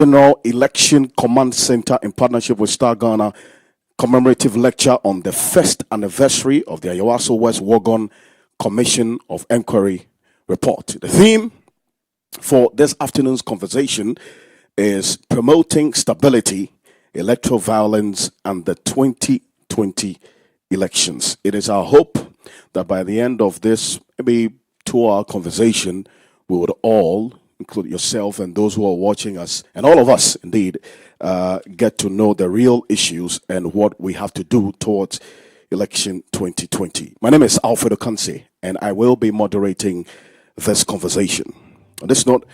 General Election Command Center, in partnership with Star Ghana, commemorative lecture on the first anniversary of the Ayawaso West Wagon Commission of Inquiry report. The theme for this afternoon's conversation is promoting stability, electoral violence, and the 2020 elections. It is our hope that by the end of this maybe 2-hour conversation, we would all, include yourself and those who are watching us, and all of us indeed, get to know the real issues and what we have to do towards election 2020. My name is Alfredo Kanse, and I will be moderating this conversation. On this note,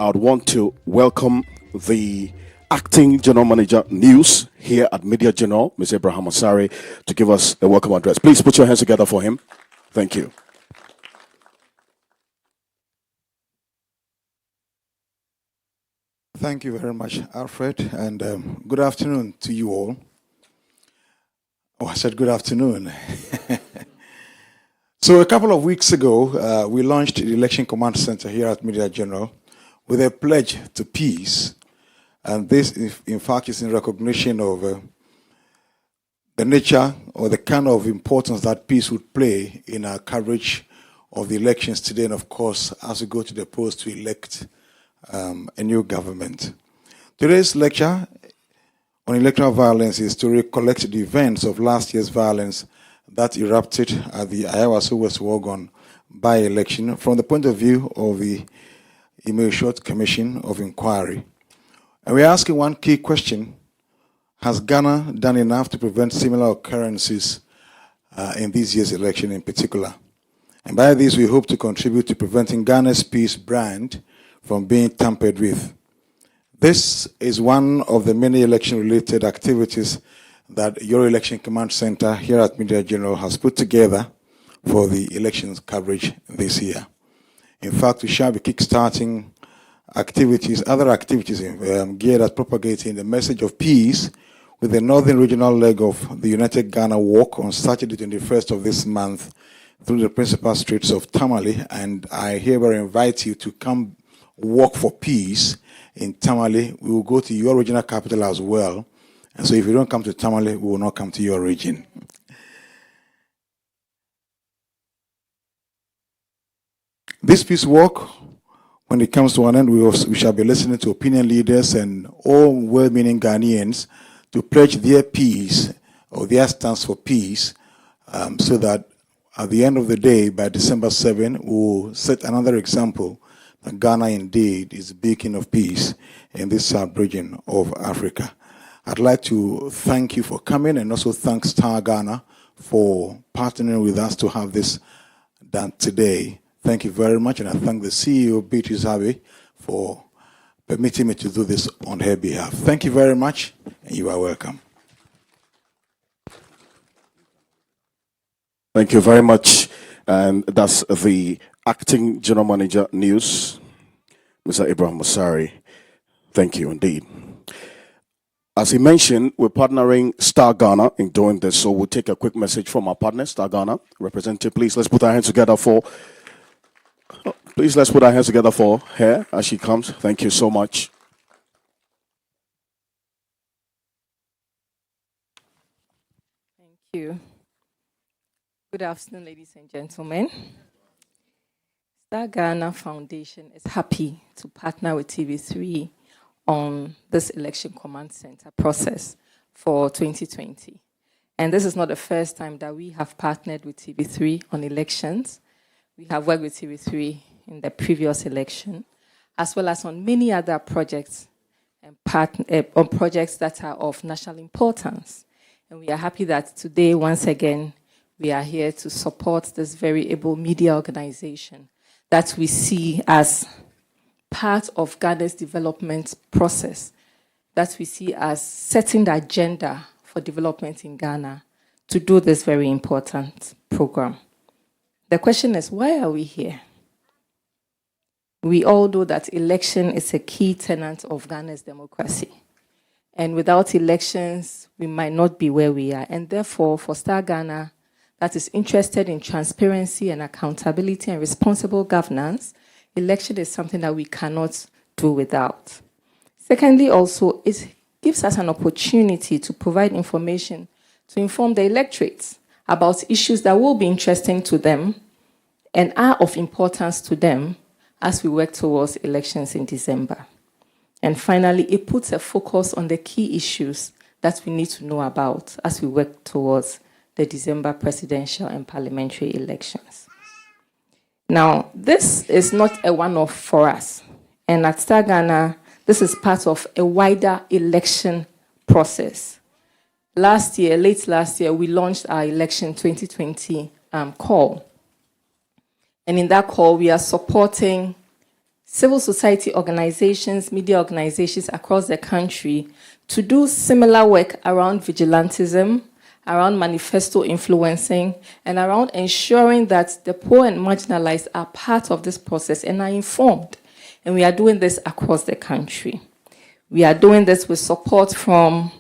I would want to welcome the Acting General Manager News here at Media General, Ms. Abraham Asare, to give us a welcome address. Please put your hands together for him. Thank you. Thank you very much, Alfred, and good afternoon to you all. Oh, I said good afternoon. So a couple of weeks ago, we launched the Election Command Center here at Media General with a pledge to peace. And this, in fact, is in recognition of the nature or the kind of importance that peace would play in our coverage of the elections today, and of course, as we go to the polls to elect a new government. Today's lecture on electoral violence is to recollect the events of last year's violence that erupted at the Ayawaso West Wagon by-election from the point of view of the Short Commission of Inquiry. And we're asking one key question: has Ghana done enough to prevent similar occurrences in this year's election in particular? And by this, we hope to contribute to preventing Ghana's peace brand from being tampered with. This is one of the many election-related activities that your Election Command Center here at Media General has put together for the elections coverage this year. In fact, we shall be kickstarting other activities geared at propagating the message of peace with the Northern Regional leg of the United Ghana Walk on Saturday, 21st of this month, through the principal streets of Tamale. And I hereby invite you to come walk for peace in Tamale. We will go to your regional capital as well. And so if you don't come to Tamale, we will not come to your region. This peace walk, when it comes to an end, we shall be listening to opinion leaders and all well-meaning Ghanaians to pledge their peace or their stance for peace, so that at the end of the day, by December 7, we will set another example that Ghana indeed is a beacon of peace in this sub-region of Africa. I'd like to thank you for coming and also thank Star Ghana for partnering with us to have this done today. Thank you very much, and I thank the CEO, Beatrice Habe, for permitting me to do this on her behalf. Thank you very much, and you are welcome. Thank you very much. And that's the Acting General Manager News, Mr. Abraham Asare. Thank you indeed. As he mentioned, we're partnering Star Ghana in doing this, so we'll take a quick message from our partner, Star Ghana. Representative, please, let's put our hands together for her as she comes. Thank you so much. Thank you. Good afternoon, ladies and gentlemen. Star Ghana Foundation is happy to partner with TV3 on this Election Command Center process for 2020. And this is not the first time that we have partnered with TV3 on elections. We have worked with TV3 in the previous election, as well as on many other projects and on projects that are of national importance. And we are happy that today, once again, we are here to support this very able media organization that we see as part of Ghana's development process, that we see as setting the agenda for development in Ghana to do this very important program. The question is, why are we here? We all know that election is a key tenet of Ghana's democracy. And without elections, we might not be where we are. And therefore, for Star Ghana, that is interested in transparency and accountability and responsible governance, election is something that we cannot do without. Secondly, also, it gives us an opportunity to provide information to inform the electorates about issues that will be interesting to them and are of importance to them as we work towards elections in December. And finally, it puts a focus on the key issues that we need to know about as we work towards the December presidential and parliamentary elections. Now, this is not a one-off for us. And at Star Ghana, this is part of a wider election process. Late last year, we launched our election 2020 call. And in that call, we are supporting civil society organizations, media organizations across the country to do similar work around vigilantism, around manifesto influencing, and around ensuring that the poor and marginalized are part of this process and are informed. And we are doing this across the country. We are doing this with support from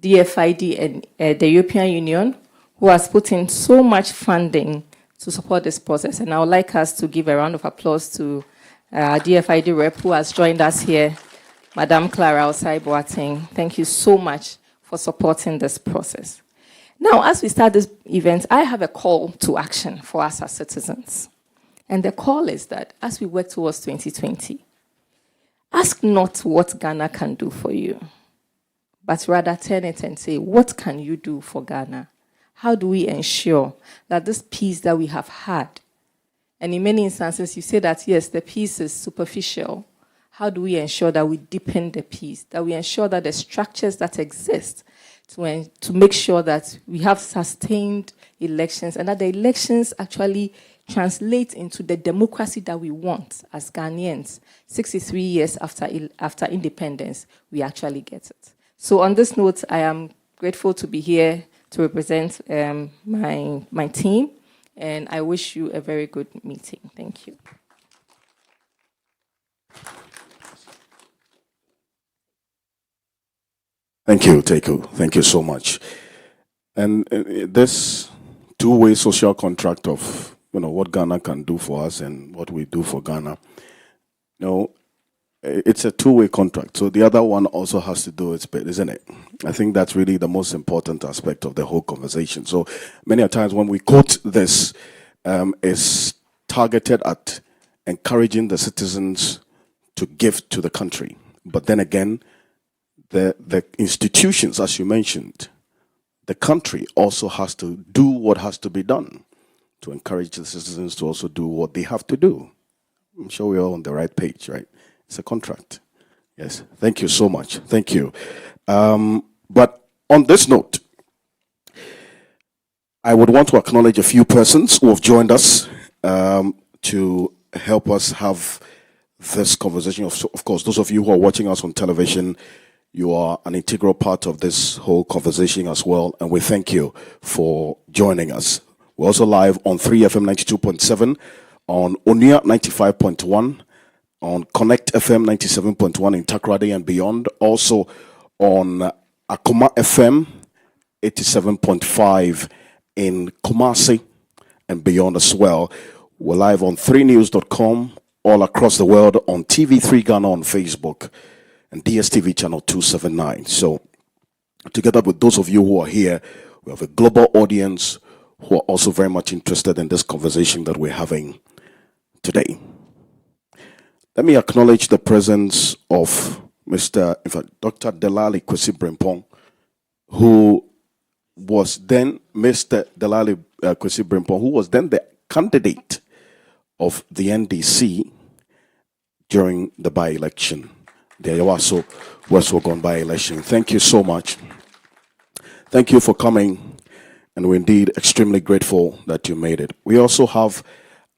DFID and the European Union, who has put in so much funding to support this process. And I would like us to give a round of applause to DFID rep who has joined us here, Madam Clara Osai-Boateng. Thank you so much for supporting this process. Now, as we start this event, I have a call to action for us as citizens. And the call is that as we work towards 2020, ask not what Ghana can do for you, but rather turn it and say, what can you do for Ghana? How do we ensure that this peace that we have had, and in many instances you say that, yes, the peace is superficial. How do we ensure that we deepen the peace, that we ensure that the structures that exist to make sure that we have sustained elections and that the elections actually translate into the democracy that we want as Ghanaians. 63 years after independence, we actually get it. So on this note, I am grateful to be here to represent my team, and I wish you a very good meeting. Thank you. Thank you, Teku. Thank you so much. And this two-way social contract of what Ghana can do for us and what we do for Ghana, it's a two-way contract. So the other one also has to do its bit, isn't it? I think that's really the most important aspect of the whole conversation. So many a times when we quote this, is targeted at encouraging the citizens to give to the country. But then again, the institutions, as you mentioned, the country also has to do what has to be done to encourage the citizens to also do what they have to do. I'm sure we're all on the right page, right? It's a contract. Yes. Thank you so much. Thank you. But on this note, I would want to acknowledge a few persons who have joined us to help us have this conversation. Of course, those of you who are watching us on television, you are an integral part of this whole conversation as well, and we thank you for joining us. We're also live on 3FM 92.7, on Onia 95.1, on Connect FM 97.1 in Takoradi and beyond, also on Akoma FM 87.5 in Kumasi and beyond as well. We're live on 3news.com all across the world, on TV3 Ghana on Facebook, and DSTV channel 279. So together with those of you who are here, we have a global audience who are also very much interested in this conversation that we're having today. Let me acknowledge the presence of Dr. Delali Kwesi Brimpong, who was then Mr. Delali Kwesi Brimpong, who was then the candidate of the NDC during the by-election, the Ayawaso West Wogon by-election. Thank you so much. Thank you for coming, and we're indeed extremely grateful that you made it. We also have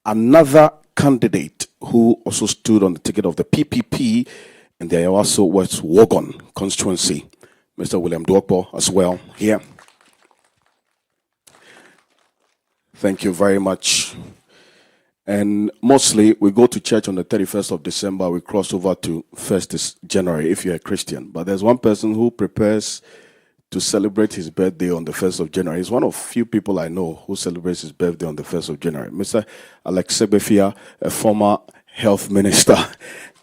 another candidate who also stood on the ticket of the PPP in the Ayawaso West Wogon constituency, Mr. William Duokbo, as well here. Thank you very much. And mostly, we go to church on the 31st of December. We cross over to 1st January if you're a Christian. But there's one person who prepares to celebrate his birthday on the 1st of January. He's one of few people I know who celebrates his birthday on the 1st of January. Mr. Alex Sebefia, a former health minister,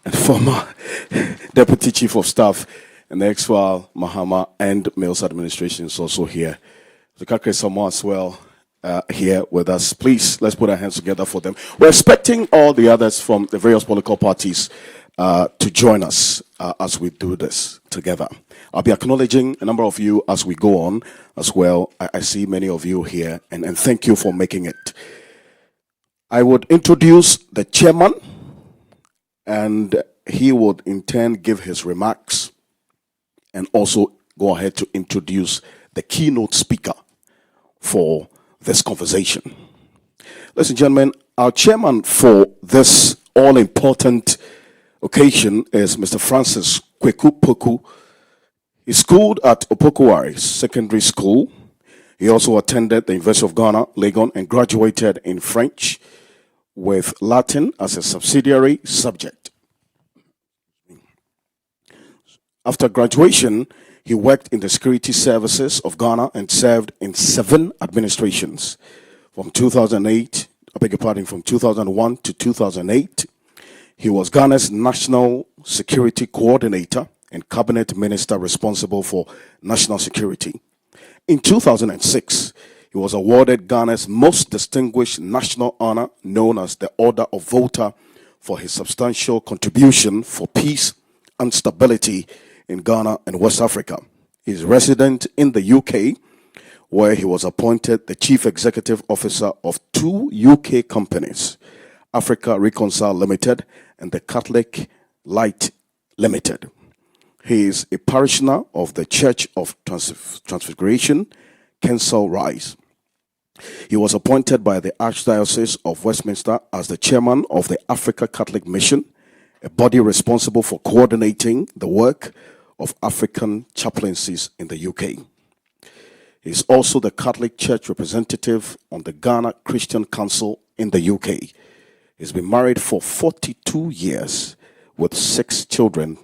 and former Deputy Chief of Staff in the Electoral, Mahama, and Mills Administration is also here. The Kakre Samoa as well here with us. Please, let's put our hands together for them. We're expecting all the others from the various political parties to join us as we do this together. I'll be acknowledging a number of you as we go on as well. I see many of you here, and thank you for making it. I would introduce the chairman, and he would in turn give his remarks and also go ahead to introduce the keynote speaker for this conversation. Ladies and gentlemen, our chairman for this all-important occasion is Mr. Francis Kweku Poku. He schooled at Opokuwari Secondary School. He also attended the University of Ghana, Legon, and graduated in French with Latin as a subsidiary subject. After graduation, he worked in the security services of Ghana and served in 7 administrations from 2008, from 2001 to 2008. He was Ghana's National Security Coordinator and Cabinet Minister responsible for national security. In 2006, he was awarded Ghana's most distinguished national honor, known as the Order of Volta, for his substantial contribution for peace and stability in Ghana and West Africa. He is resident in the UK, where he was appointed the Chief Executive Officer of 2 UK companies, Africa Reconcile Limited and the Catholic Light Limited. He is a parishioner of the Church of Transfiguration, Kensal Rise. He was appointed by the Archdiocese of Westminster as the chairman of the Africa Catholic Mission, a body responsible for coordinating the work of African chaplaincies in the UK. He is also the Catholic Church representative on the Ghana Christian Council in the UK. He's been married for 42 years with 6 children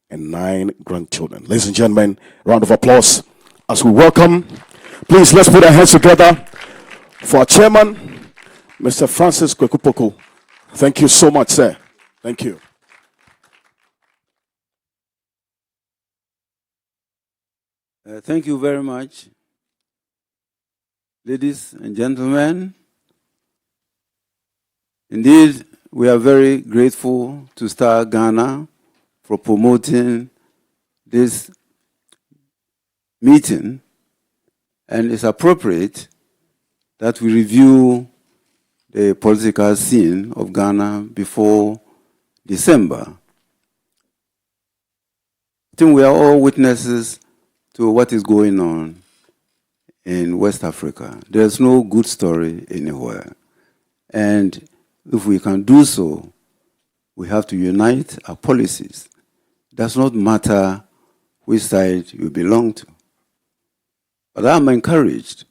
and 9 grandchildren. Ladies and gentlemen, round of applause as we welcome. Please, let's put our hands together for our chairman, Mr. Francis Kweku Poku. Thank you so much, sir. Thank you. Thank you very much, ladies and gentlemen. Indeed, we are very grateful to Star Ghana for promoting this meeting, and it's appropriate that we review the political scene of Ghana before December. I think we are all witnesses to what is going on in West Africa. There's no good story anywhere. And if we can do so, we have to unite our policies. It does not matter which side you belong to. But I'm encouraged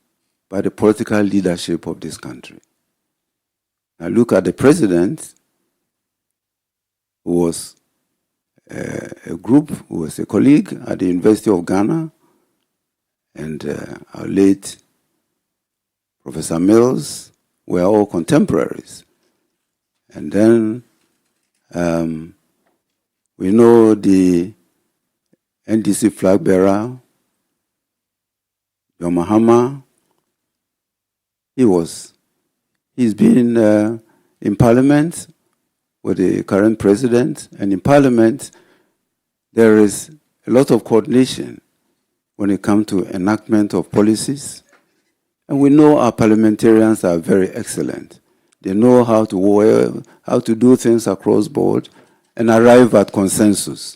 by the political leadership of this country. I look at the president, who was who was a colleague at the University of Ghana, and our late Professor Mills were all contemporaries. And then we know the NDC flag bearer, John Mahama. He's been in Parliament with the current president, and in Parliament there is a lot of coordination when it comes to enactment of policies. And we know our parliamentarians are very excellent. They know how to do things across board and arrive at consensus.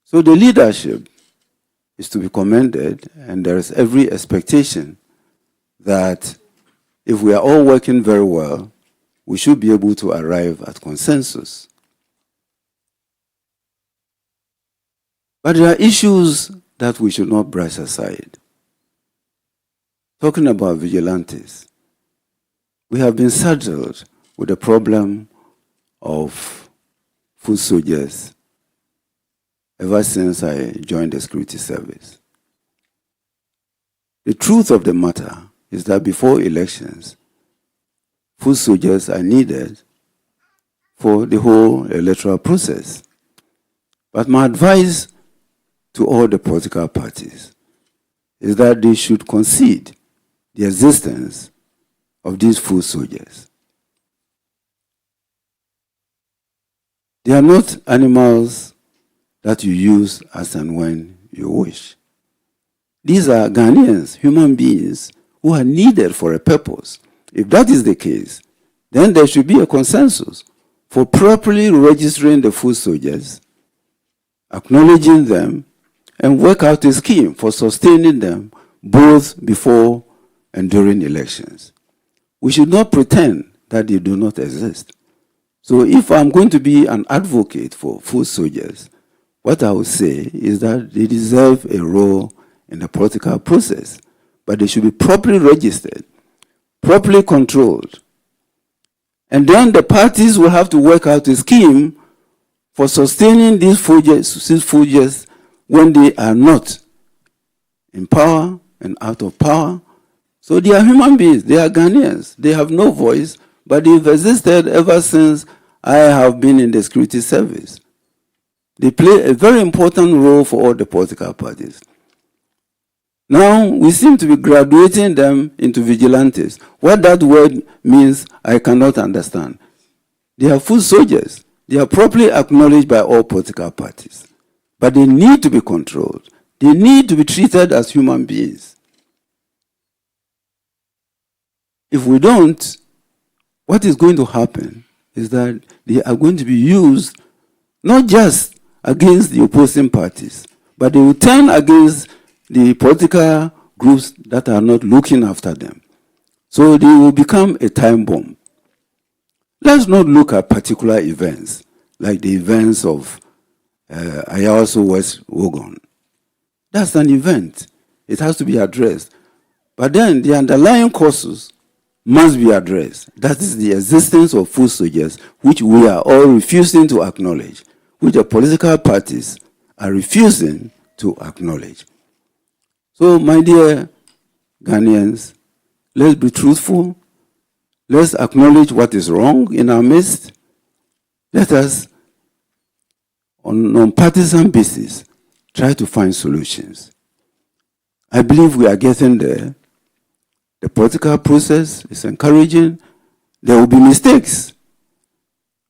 So the leadership is to be commended, and there is every expectation that if we are all working very well, we should be able to arrive at consensus. But there are issues that we should not brush aside. Talking about vigilantes, we have been saddled with the problem of foot soldiers ever since I joined the security service. The truth of the matter is that before elections, foot soldiers are needed for the whole electoral process. But my advice to all the political parties is that they should concede the existence of these foot soldiers. They are not animals that you use as and when you wish. These are Ghanaians, human beings, who are needed for a purpose. If that is the case, then there should be a consensus for properly registering the foot soldiers, acknowledging them, and work out a scheme for sustaining them both before and during elections. We should not pretend that they do not exist. So if I'm going to be an advocate for foot soldiers, what I would say is that they deserve a role in the political process, but they should be properly registered, properly controlled. And then the parties will have to work out a scheme for sustaining these soldiers when they are not in power and out of power. So they are human beings, they are Ghanaians, they have no voice, but they've existed ever since I have been in the security service. They play a very important role for all the political parties. Now, we seem to be graduating them into vigilantes. What that word means, I cannot understand. They are foot soldiers. They are properly acknowledged by all political parties. But they need to be controlled. They need to be treated as human beings. If we don't, what is going to happen is that they are going to be used not just against the opposing parties, but they will turn against the political groups that are not looking after them. So they will become a time bomb. Let's not look at particular events, like the events of Ayawaso West Wogon. That's an event. It has to be addressed. But then the underlying causes must be addressed. That is the existence of foot soldiers, which we are all refusing to acknowledge, which the political parties are refusing to acknowledge. So, my dear Ghanaians, let's be truthful. Let's acknowledge what is wrong in our midst. Let us, on a non-partisan basis, try to find solutions. I believe we are getting there. The political process is encouraging. There will be mistakes.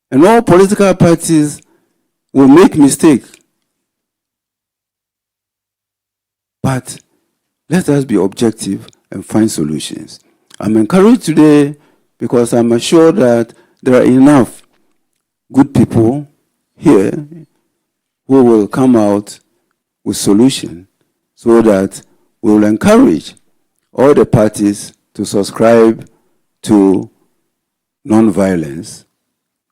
And all political parties will make mistakes. But let us be objective and find solutions. I'm encouraged today because I'm assured that there are enough good people here who will come out with solutions so that we will encourage all the parties to subscribe to non-violence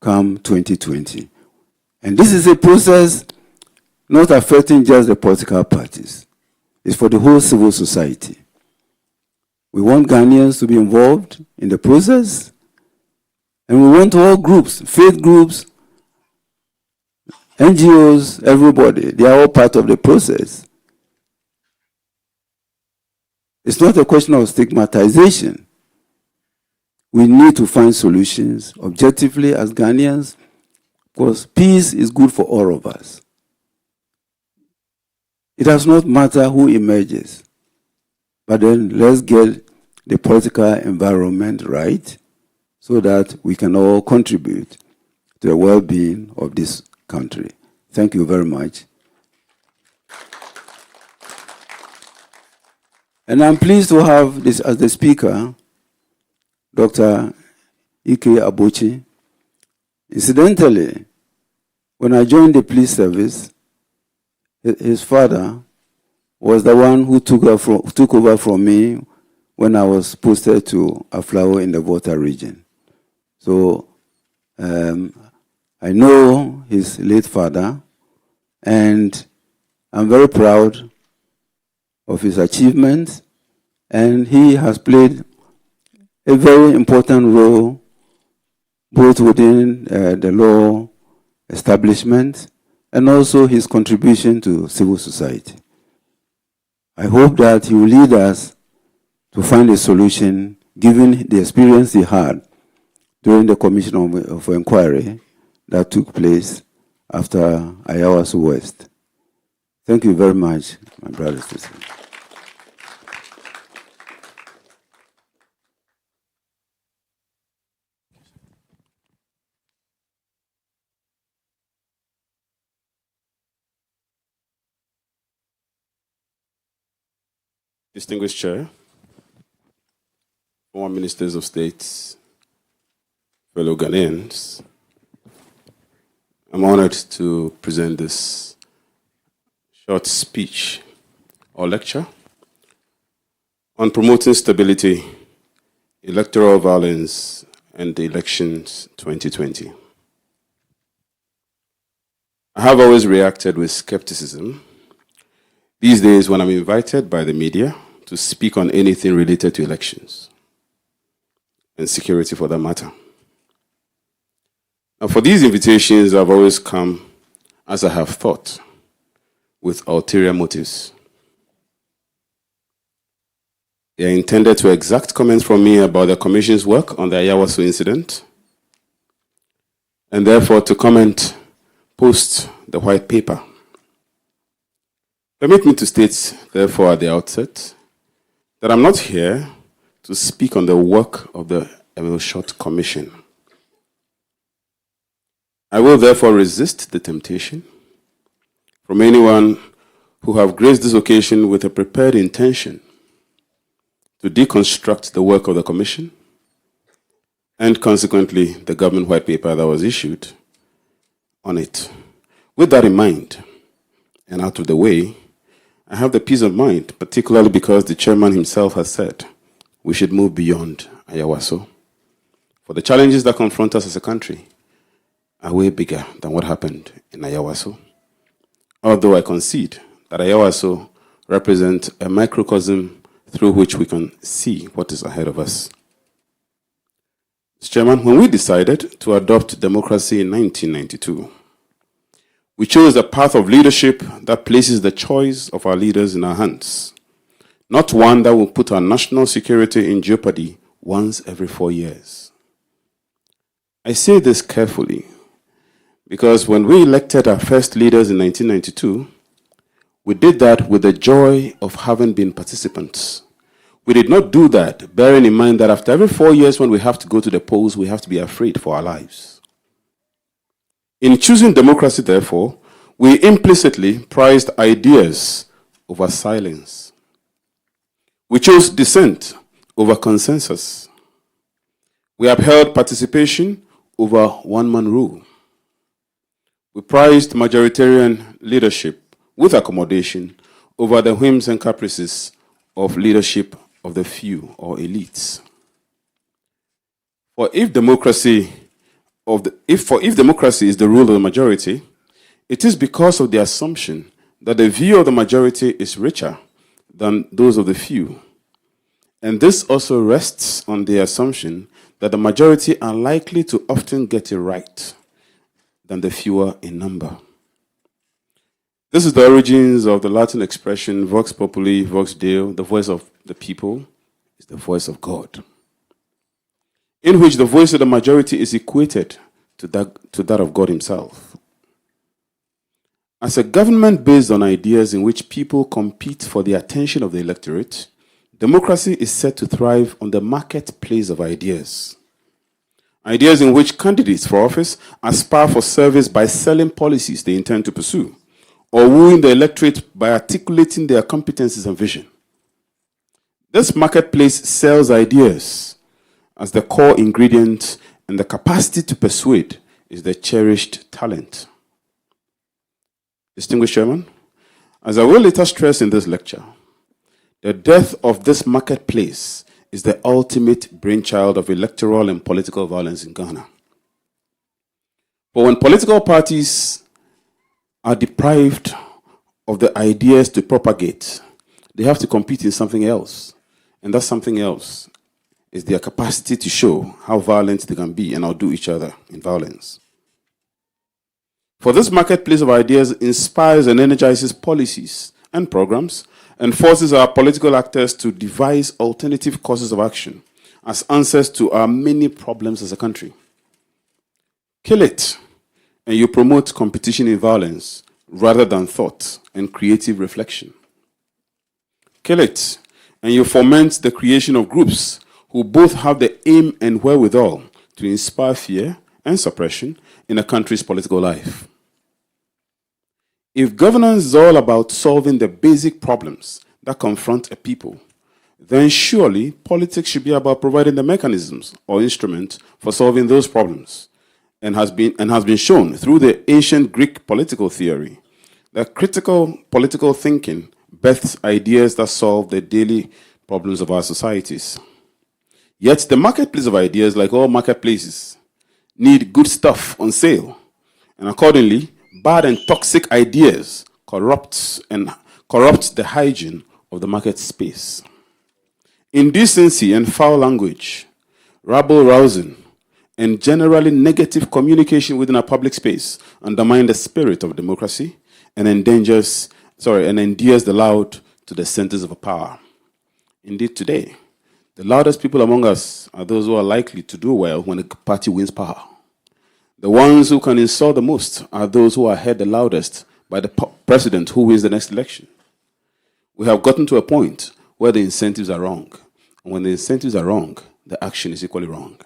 come 2020. And this is a process not affecting just the political parties. It's for the whole civil society. We want Ghanaians to be involved in the process, and we want all groups, faith groups, NGOs, everybody, they are all part of the process. It's not a question of stigmatization. We need to find solutions objectively as Ghanaians, because peace is good for all of us. It does not matter who emerges, but then let's get the political environment right so that we can all contribute to the well-being of this country. Thank you very much. And I'm pleased to have this as the speaker, Dr. Ike Abuchi. Incidentally, when I joined the police service, his father was the one who took over from me when I was posted to Aflao in the Volta region. So I know his late father, and I'm very proud of his achievements, and he has played a very important role both within the law establishment and also his contribution to civil society. I hope that he will lead us to find a solution given the experience he had during the Commission of Inquiry that took place after Ayawaso West. Thank you very much, my brothers and sisters. Distinguished Chair, former Ministers of State, fellow Ghanaians, I'm honored to present this short speech or lecture on promoting stability, electoral violence, and the elections 2020. I have always reacted with skepticism these days when I'm invited by the media to speak on anything related to elections and security for that matter. Now, for these invitations, I've always come, as I have thought, with ulterior motives. They are intended to exact comments from me about the Commission's work on the Ayawaso incident, and therefore to comment post the white paper. Permit me to state, therefore, at the outset, that I'm not here to speak on the work of the Emil Short Commission. I will therefore resist the temptation from anyone who have graced this occasion with a prepared intention to deconstruct the work of the Commission and consequently the government white paper that was issued on it. With that in mind, and out of the way, I have the peace of mind, particularly because the chairman himself has said we should move beyond Ayawaso. For the challenges that confront us as a country are way bigger than what happened in Ayawaso. Although I concede that Ayawaso represents a microcosm through which we can see what is ahead of us. Mr. Chairman, when we decided to adopt democracy in 1992, we chose a path of leadership that places the choice of our leaders in our hands, not one that will put our national security in jeopardy once every 4 years. I say this carefully because when we elected our first leaders in 1992, we did that with the joy of having been participants. We did not do that bearing in mind that after every 4 years when we have to go to the polls, we have to be afraid for our lives. In choosing democracy, therefore, we implicitly prized ideas over silence. We chose dissent over consensus. We upheld participation over one-man rule. We prized majoritarian leadership with accommodation over the whims and caprices of leadership of the few or elites. For if democracy is the rule of the majority, it is because of the assumption that the view of the majority is richer than those of the few. And this also rests on the assumption that the majority are likely to often get it right than the fewer in number. This is the origins of the Latin expression vox populi, vox Deo, the voice of the people is the voice of God, in which the voice of the majority is equated to that of God himself. As a government based on ideas in which people compete for the attention of the electorate, democracy is set to thrive on the marketplace of ideas. Ideas in which candidates for office aspire for service by selling policies they intend to pursue, or wooing the electorate by articulating their competencies and vision. This marketplace sells ideas as the core ingredient, and the capacity to persuade is the cherished talent. Distinguished Chairman, as I will later stress in this lecture, the death of this marketplace is the ultimate brainchild of electoral and political violence in Ghana. But when political parties are deprived of the ideas to propagate, they have to compete in something else. And that something else is their capacity to show how violent they can be and outdo each other in violence. For this marketplace of ideas inspires and energizes policies and programs and forces our political actors to devise alternative courses of action as answers to our many problems as a country. Kill it and you promote competition in violence rather than thought and creative reflection. Kill it, and you foment the creation of groups who both have the aim and wherewithal to inspire fear and suppression in a country's political life. If governance is all about solving the basic problems that confront a people, then surely politics should be about providing the mechanisms or instruments for solving those problems, and has been shown through the ancient Greek political theory that critical political thinking births ideas that solve the daily problems of our societies. Yet the marketplace of ideas, like all marketplaces, need good stuff on sale, and accordingly, bad and toxic ideas corrupt the hygiene of the market space. Indecency and foul language, rabble-rousing, and generally negative communication within a public space undermine the spirit of democracy and endears the loud to the centers of power. Indeed, today, the loudest people among us are those who are likely to do well when a party wins power. The ones who can insult the most are those who are heard the loudest by the president who wins the next election. We have gotten to a point where the incentives are wrong. And when the incentives are wrong, the action is equally wrong.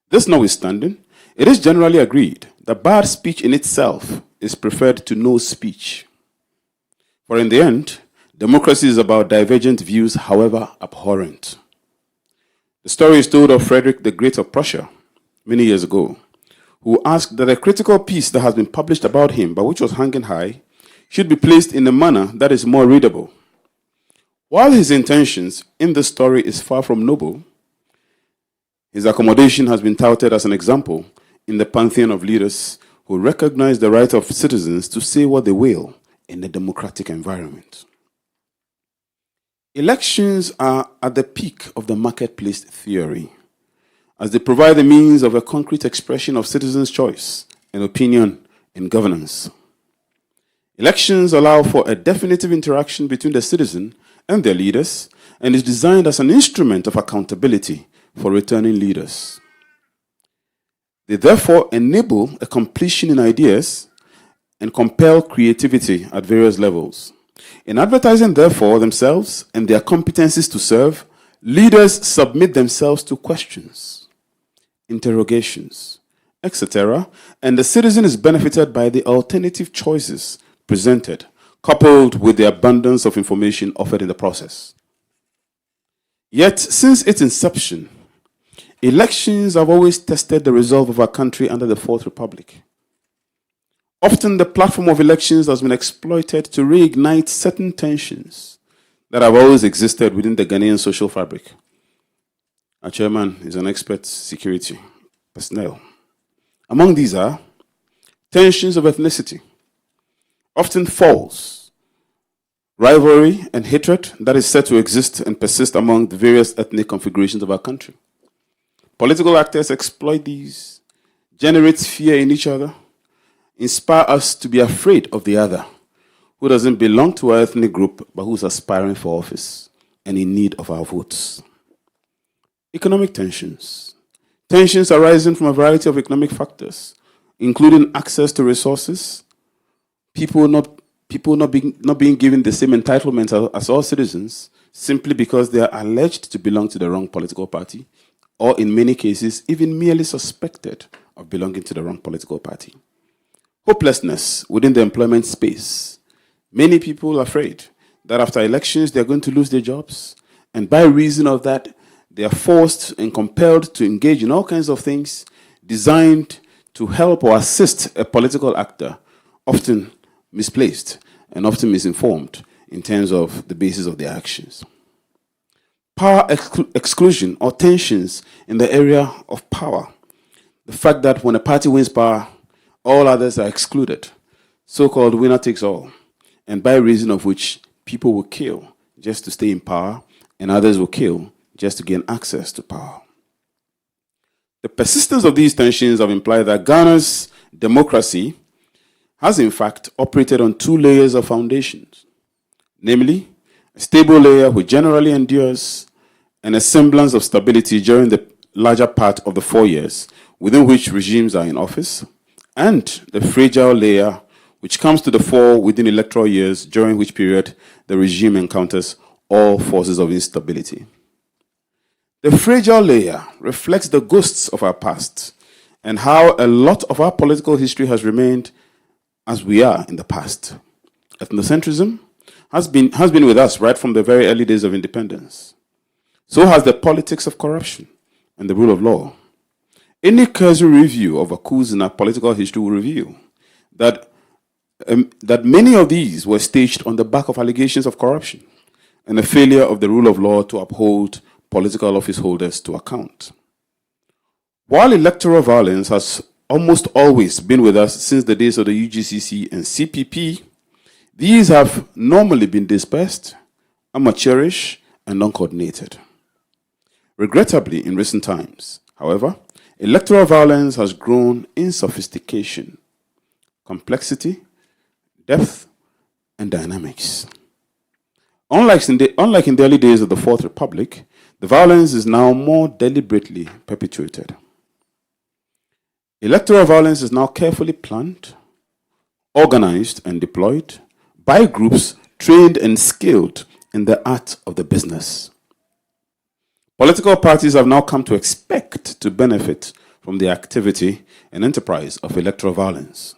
This notwithstanding, it is generally agreed that bad speech in itself is preferred to no speech. For in the end, democracy is about divergent views, however abhorrent. The story is told of Frederick the Great of Prussia many years ago, who asked that a critical piece that has been published about him, but which was hanging high, should be placed in a manner that is more readable. While his intentions in the story is far from noble, his accommodation has been touted as an example in the pantheon of leaders who recognize the right of citizens to say what they will in a democratic environment. Elections are at the peak of the marketplace theory, as they provide the means of a concrete expression of citizens' choice and opinion in governance. Elections allow for a definitive interaction between the citizen and their leaders, and is designed as an instrument of accountability for returning leaders. They therefore enable a completion in ideas and compel creativity at various levels. In advertising, therefore, themselves and their competencies to serve, leaders submit themselves to questions, interrogations, etc., and the citizen is benefited by the alternative choices presented, coupled with the abundance of information offered in the process. Yet, since its inception, elections have always tested the resolve of our country under the Fourth Republic. Often the platform of elections has been exploited to reignite certain tensions that have always existed within the Ghanaian social fabric. Our chairman is an expert security personnel. Among these are tensions of ethnicity, often false, rivalry and hatred that is said to exist and persist among the various ethnic configurations of our country. Political actors exploit these, generate fear in each other, inspire us to be afraid of the other, who doesn't belong to our ethnic group, but who's aspiring for office and in need of our votes. Economic tensions. Tensions arising from a variety of economic factors, including access to resources, people not being given the same entitlements as all citizens, simply because they are alleged to belong to the wrong political party, or in many cases, even merely suspected of belonging to the wrong political party. Hopelessness within the employment space. Many people are afraid that after elections they are going to lose their jobs, and by reason of that, they are forced and compelled to engage in all kinds of things designed to help or assist a political actor, often misplaced and often misinformed in terms of the basis of their actions. Power exclusion or tensions in the area of power. The fact that when a party wins power, all others are excluded, so-called winner takes all, and by reason of which people will kill just to stay in power, and others will kill just to gain access to power. The persistence of these tensions have implied that Ghana's democracy has in fact operated on two layers of foundations, namely a stable layer which generally endures and a semblance of stability during the larger part of the 4 years within which regimes are in office, and the fragile layer which comes to the fore within electoral years, during which period the regime encounters all forces of instability. The fragile layer reflects the ghosts of our past and how a lot of our political history has remained as we are in the past. Ethnocentrism has been with us right from the very early days of independence. So has the politics of corruption and the rule of law. Any cursory review of a coups in our political history will reveal that many of these were staged on the back of allegations of corruption and the failure of the rule of law to uphold political office holders to account. While electoral violence has almost always been with us since the days of the UGCC and CPP, these have normally been dispersed, amateurish, and uncoordinated. Regrettably, in recent times, however, electoral violence has grown in sophistication, complexity, depth, and dynamics. Unlike in the early days of the Fourth Republic, the violence is now more deliberately perpetuated. Electoral violence is now carefully planned, organized, and deployed by groups trained and skilled in the art of the business. Political parties have now come to expect to benefit from the activity and enterprise of electoral violence.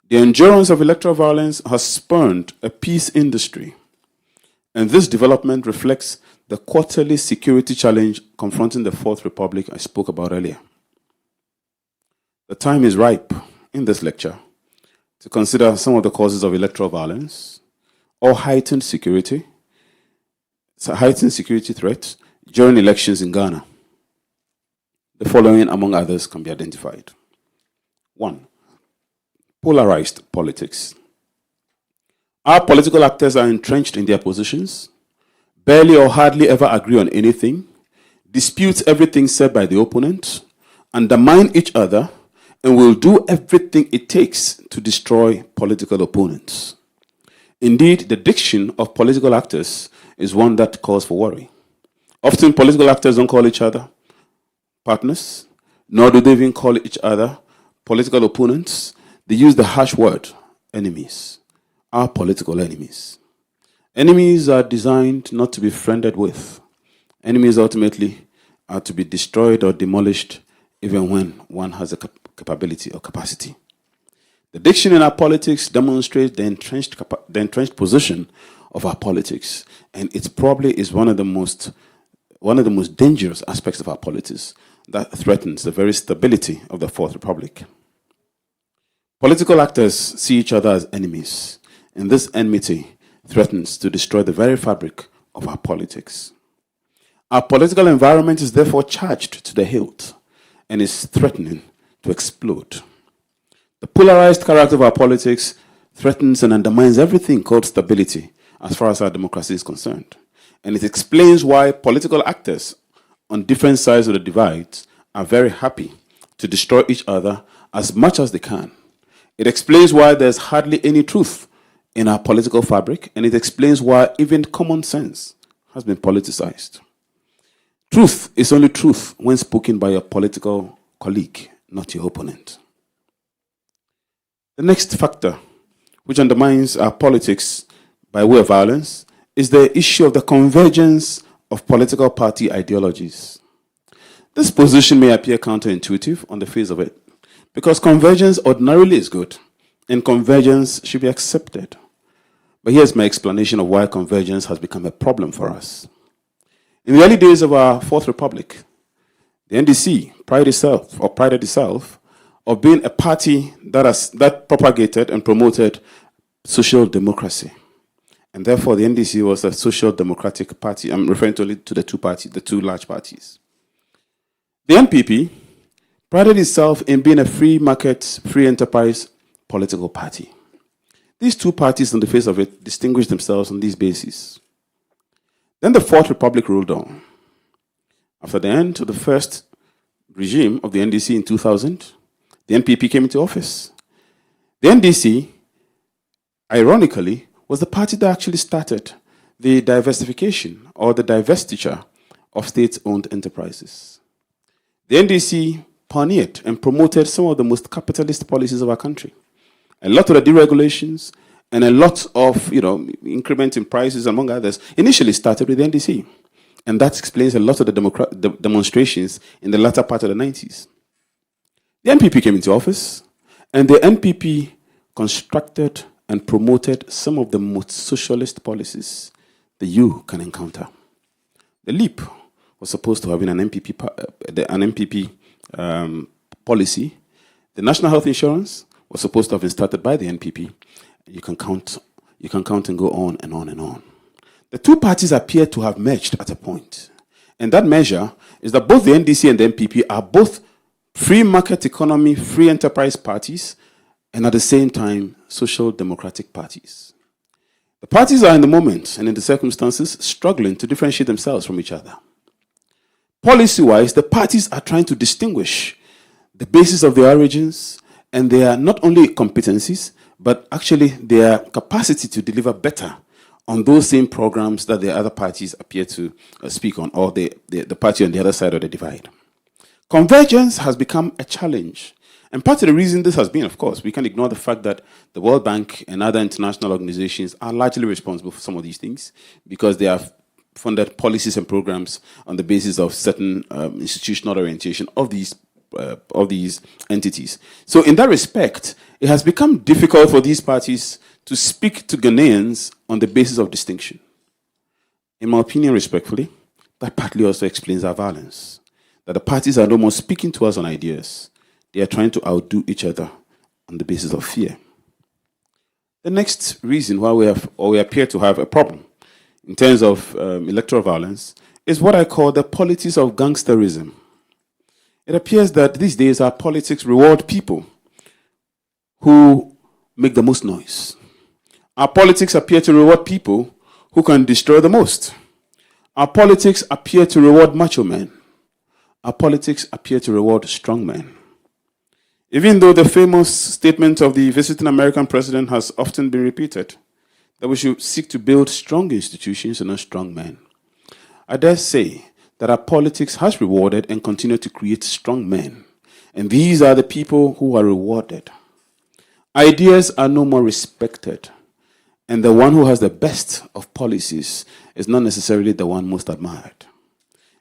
The endurance of electoral violence has spurned a peace industry, and this development reflects the quarterly security challenge confronting the Fourth Republic I spoke about earlier. The time is ripe in this lecture to consider some of the causes of electoral violence or heightened security threats during elections in Ghana. The following, among others, can be identified. 1. Polarized politics. Our political actors are entrenched in their positions, barely or hardly ever agree on anything, dispute everything said by the opponent, undermine each other, and will do everything it takes to destroy political opponents. Indeed, the diction of political actors is one that calls for worry. Often, political actors don't call each other partners, nor do they even call each other political opponents. They use the harsh word, enemies, our political enemies. Enemies are designed not to be friended with. Enemies ultimately are to be destroyed or demolished even when one has a capability or capacity. The diction in our politics demonstrates the entrenched position of our politics, and it probably is one of the most dangerous aspects of our politics that threatens the very stability of the Fourth Republic. Political actors see each other as enemies, and this enmity threatens to destroy the very fabric of our politics. Our political environment is therefore charged to the hilt and is threatening to explode. The polarized character of our politics threatens and undermines everything called stability as far as our democracy is concerned. And it explains why political actors on different sides of the divide are very happy to destroy each other as much as they can. It explains why there's hardly any truth in our political fabric, and it explains why even common sense has been politicized. Truth is only truth when spoken by your political colleague, not your opponent. The next factor which undermines our politics by way of violence is the issue of the convergence of political party ideologies. This position may appear counterintuitive on the face of it, because convergence ordinarily is good, and convergence should be accepted. But here's my explanation of why convergence has become a problem for us. In the early days of our Fourth Republic, the NDC prided itself of being a party that propagated and promoted social democracy. And therefore, the NDC was a social democratic party. I'm referring to the two large parties. The NPP prided itself in being a free market, free enterprise political party. These two parties, on the face of it, distinguished themselves on these bases. Then the Fourth Republic ruled on. After the end of the first regime of the NDC in 2000, the NPP came into office. The NDC, ironically, was the party that actually started the diversification or the divestiture of state-owned enterprises. The NDC pioneered and promoted some of the most capitalist policies of our country. A lot of the deregulations and a lot of, increment in prices, among others, initially started with the NDC. And that explains a lot of the demonstrations in the latter part of the 90s. The NPP came into office, and the NPP constructed and promoted some of the most socialist policies that you can encounter. The LEAP was supposed to have been an NPP policy. The National Health Insurance was supposed to have been started by the NPP. You can count and go on and on and on. The two parties appear to have merged at a point. And that measure is that both the NDC and the NPP are both free market economy, free enterprise parties, and at the same time, social democratic parties. The parties are in the moment and in the circumstances struggling to differentiate themselves from each other. Policy-wise, the parties are trying to distinguish the basis of their origins and their not only competencies, but actually their capacity to deliver better on those same programs that the other parties appear to speak on, or the party on the other side of the divide. Convergence has become a challenge. And part of the reason this has been, of course, we can't ignore the fact that the World Bank and other international organizations are largely responsible for some of these things because they have funded policies and programs on the basis of certain institutional orientation of these entities. So in that respect, it has become difficult for these parties to speak to Ghanaians on the basis of distinction. In my opinion, respectfully, that partly also explains our violence. That the parties are no more speaking to us on ideas. They are trying to outdo each other on the basis of fear. The next reason why we appear to have a problem in terms of electoral violence is what I call the politics of gangsterism. It appears that these days our politics reward people who make the most noise. Our politics appear to reward people who can destroy the most. Our politics appear to reward macho men. Our politics appear to reward strong men. Even though the famous statement of the visiting American president has often been repeated, that we should seek to build strong institutions and not strong men, I dare say that our politics has rewarded and continue to create strong men. And these are the people who are rewarded. Ideas are no more respected. And the one who has the best of policies is not necessarily the one most admired.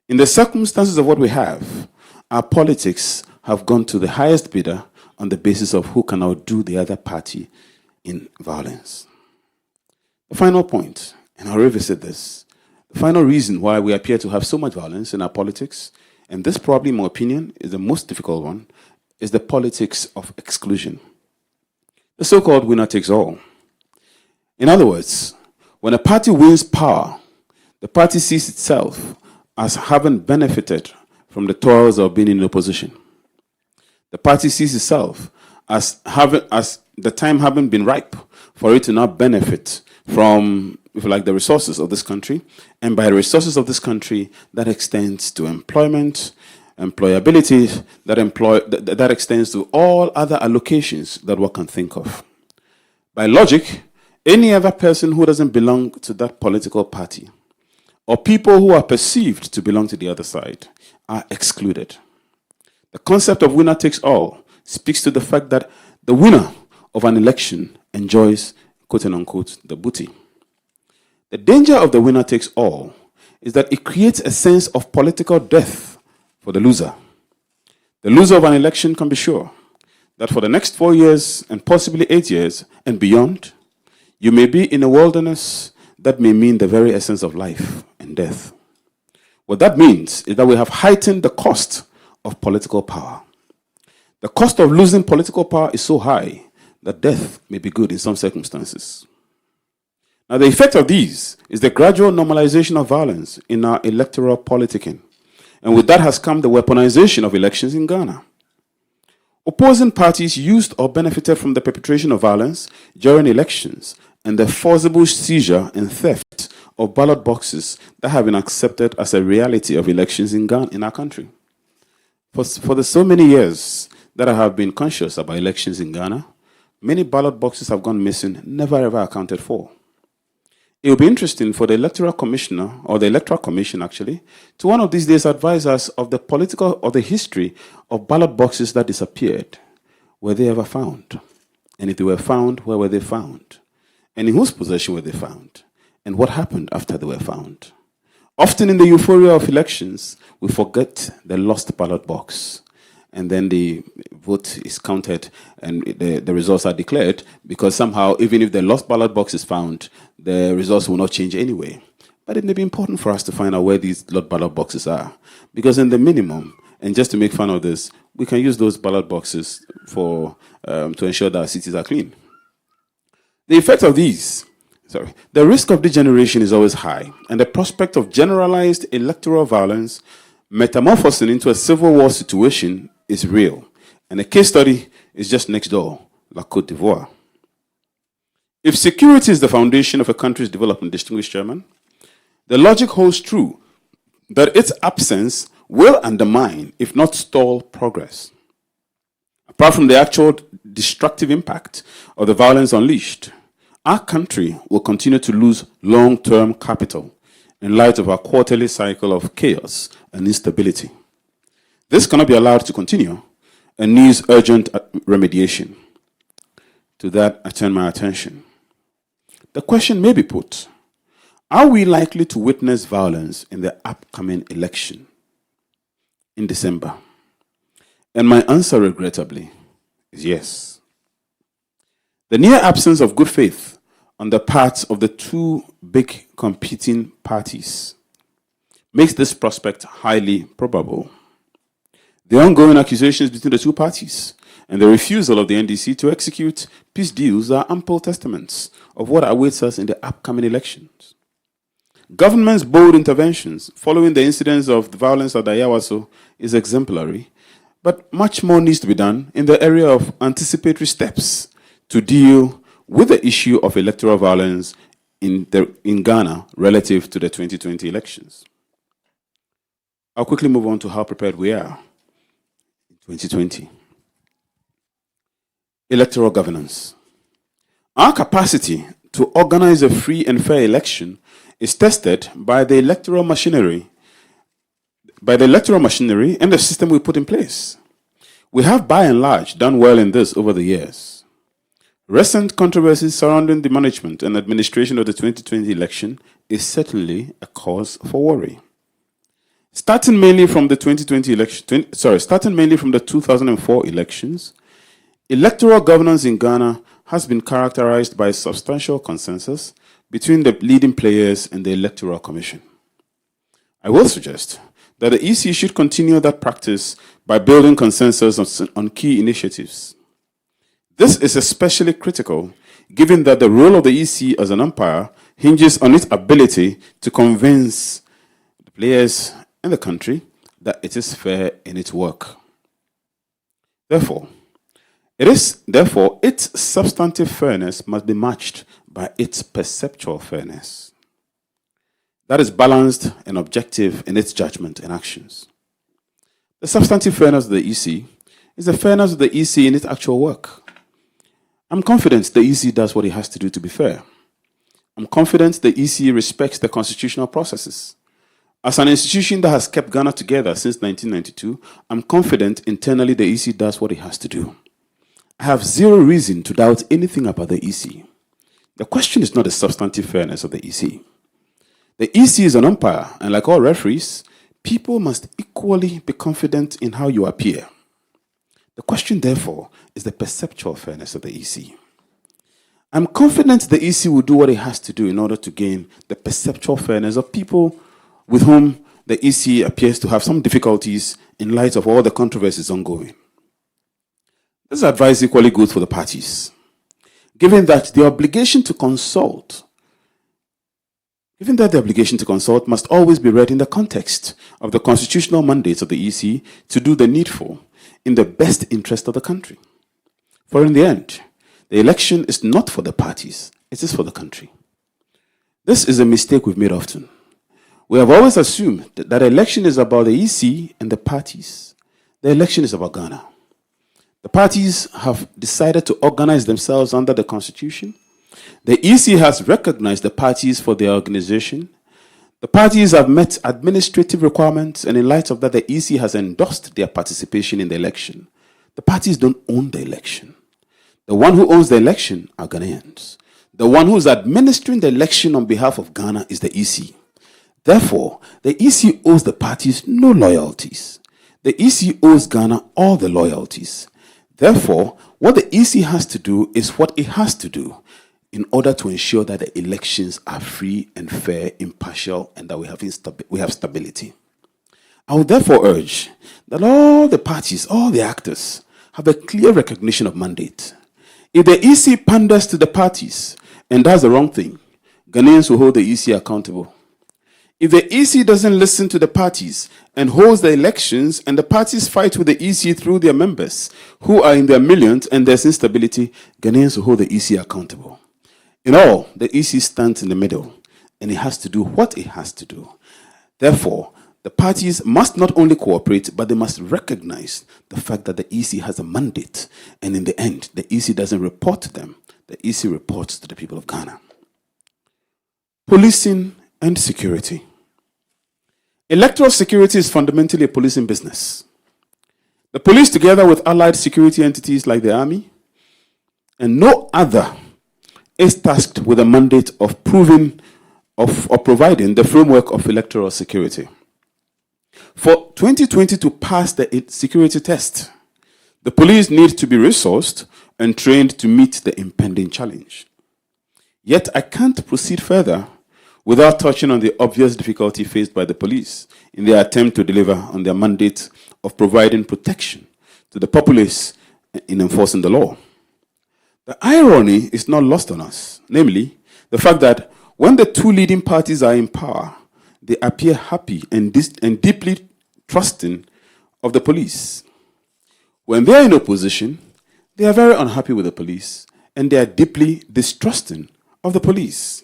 In the circumstances of what we have, our politics have gone to the highest bidder on the basis of who can outdo the other party in violence. The final point, and I'll revisit this, the final reason why we appear to have so much violence in our politics, and this probably, in my opinion, is the most difficult one, is the politics of exclusion. The so-called winner takes all. In other words, when a party wins power, the party sees itself as having benefited from the toils of being in opposition. The party sees itself as the time having been ripe for it to now benefit from, if you like, the resources of this country. And by the resources of this country, that extends to employment, employability, that extends to all other allocations that one can think of. By logic, any other person who doesn't belong to that political party, or people who are perceived to belong to the other side, are excluded. The concept of winner takes all speaks to the fact that the winner of an election enjoys, quote and unquote, the booty. The danger of the winner takes all is that it creates a sense of political death for the loser. The loser of an election can be sure that for the next 4 years and possibly 8 years and beyond, you may be in a wilderness that may mean the very essence of life and death. What that means is that we have heightened the cost of political power. The cost of losing political power is so high that death may be good in some circumstances. Now, the effect of these is the gradual normalization of violence in our electoral politicking. And with that has come the weaponization of elections in Ghana. Opposing parties used or benefited from the perpetration of violence during elections and the forcible seizure and theft of ballot boxes that have been accepted as a reality of elections in Ghana, in our country. For the so many years that I have been conscious about elections in Ghana, many ballot boxes have gone missing, never ever accounted for. It will be interesting for the electoral commissioner, or the electoral commission actually, to one of these days advise us of the political or the history of ballot boxes that disappeared. Were they ever found? And if they were found, where were they found? And in whose possession were they found? And what happened after they were found? Often in the euphoria of elections, we forget the lost ballot box. And then the vote is counted and the results are declared, because somehow, even if the lost ballot box is found, the results will not change anyway. But it may be important for us to find out where these lost ballot boxes are. Because in the minimum, and just to make fun of this, we can use those ballot boxes to ensure that our cities are clean. The effect of the risk of degeneration is always high, and the prospect of generalized electoral violence metamorphosing into a civil war situation is real. And a case study is just next door, La Côte d'Ivoire. If security is the foundation of a country's development, distinguished chairman, the logic holds true that its absence will undermine, if not stall, progress. Apart from the actual destructive impact of the violence unleashed, our country will continue to lose long-term capital in light of our quarterly cycle of chaos and instability. This cannot be allowed to continue and needs urgent remediation. To that, I turn my attention. The question may be put, are we likely to witness violence in the upcoming election in December? And my answer, regrettably, is yes. The near absence of good faith on the part of the two big competing parties makes this prospect highly probable. The ongoing accusations between the two parties and the refusal of the NDC to execute peace deals are ample testaments of what awaits us in the upcoming elections. Government's bold interventions following the incidents of the violence at Ayawaso is exemplary, but much more needs to be done in the area of anticipatory steps to deal with the issue of electoral violence in Ghana relative to the 2020 elections. I'll quickly move on to how prepared we are in 2020. Electoral governance. Our capacity to organize a free and fair election is tested by the electoral machinery and the system we put in place. We have, by and large, done well in this over the years. Recent controversies surrounding the management and administration of the 2020 election is certainly a cause for worry. Starting mainly from the 2004 elections, electoral governance in Ghana has been characterized by substantial consensus between the leading players and the Electoral Commission. I will suggest that the EC should continue that practice by building consensus on key initiatives. This is especially critical given that the role of the EC as an umpire hinges on its ability to convince the players in the country that it is fair in its work. Therefore, its substantive fairness must be matched by its perceptual fairness. That is balanced and objective in its judgment and actions. The substantive fairness of the EC is the fairness of the EC in its actual work. I'm confident the EC does what it has to do to be fair. I'm confident the EC respects the constitutional processes. As an institution that has kept Ghana together since 1992, I'm confident internally the EC does what it has to do. I have zero reason to doubt anything about the EC. The question is not the substantive fairness of the EC. The EC is an umpire, and like all referees, people must equally be confident in how you appear. The question, therefore, is the perceptual fairness of the EC. I'm confident the EC will do what it has to do in order to gain the perceptual fairness of people with whom the EC appears to have some difficulties in light of all the controversies ongoing. This advice is equally good for the parties, given that the obligation to consult must always be read in the context of the constitutional mandates of the EC to do the needful in the best interest of the country. For in the end, the election is not for the parties, it is for the country. This is a mistake we've made often. We have always assumed that election is about the EC and the parties. The election is about Ghana. The parties have decided to organize themselves under the Constitution The EC has recognized the parties for their organization. The parties have met administrative requirements, and in light of that, the EC has endorsed their participation in the election. The parties don't own the election. The one who owns the election are Ghanaians. The one who is administering the election on behalf of Ghana is the EC. Therefore, the EC owes the parties no loyalties. The EC owes Ghana all the loyalties. Therefore, what the EC has to do is what it has to do in order to ensure that the elections are free and fair, impartial, and that we have stability. I would therefore urge that all the parties, all the actors, have a clear recognition of mandate. If the EC panders to the parties and does the wrong thing, Ghanaians will hold the EC accountable. If the EC doesn't listen to the parties and holds the elections and the parties fight with the EC through their members who are in their millions and there's instability, Ghanaians will hold the EC accountable. In all, the EC stands in the middle and it has to do what it has to do. Therefore, the parties must not only cooperate, but they must recognize the fact that the EC has a mandate. And in the end, the EC doesn't report to them. The EC reports to the people of Ghana. Policing and security. Electoral security is fundamentally a policing business. The police, together with allied security entities like the army, and no other, is tasked with a mandate of providing the framework of electoral security. For 2020 to pass the security test, the police need to be resourced and trained to meet the impending challenge. Yet I can't proceed further without touching on the obvious difficulty faced by the police in their attempt to deliver on their mandate of providing protection to the populace in enforcing the law. The irony is not lost on us, namely, the fact that when the two leading parties are in power, they appear happy and deeply trusting of the police. When they are in opposition, they are very unhappy with the police and they are deeply distrusting of the police.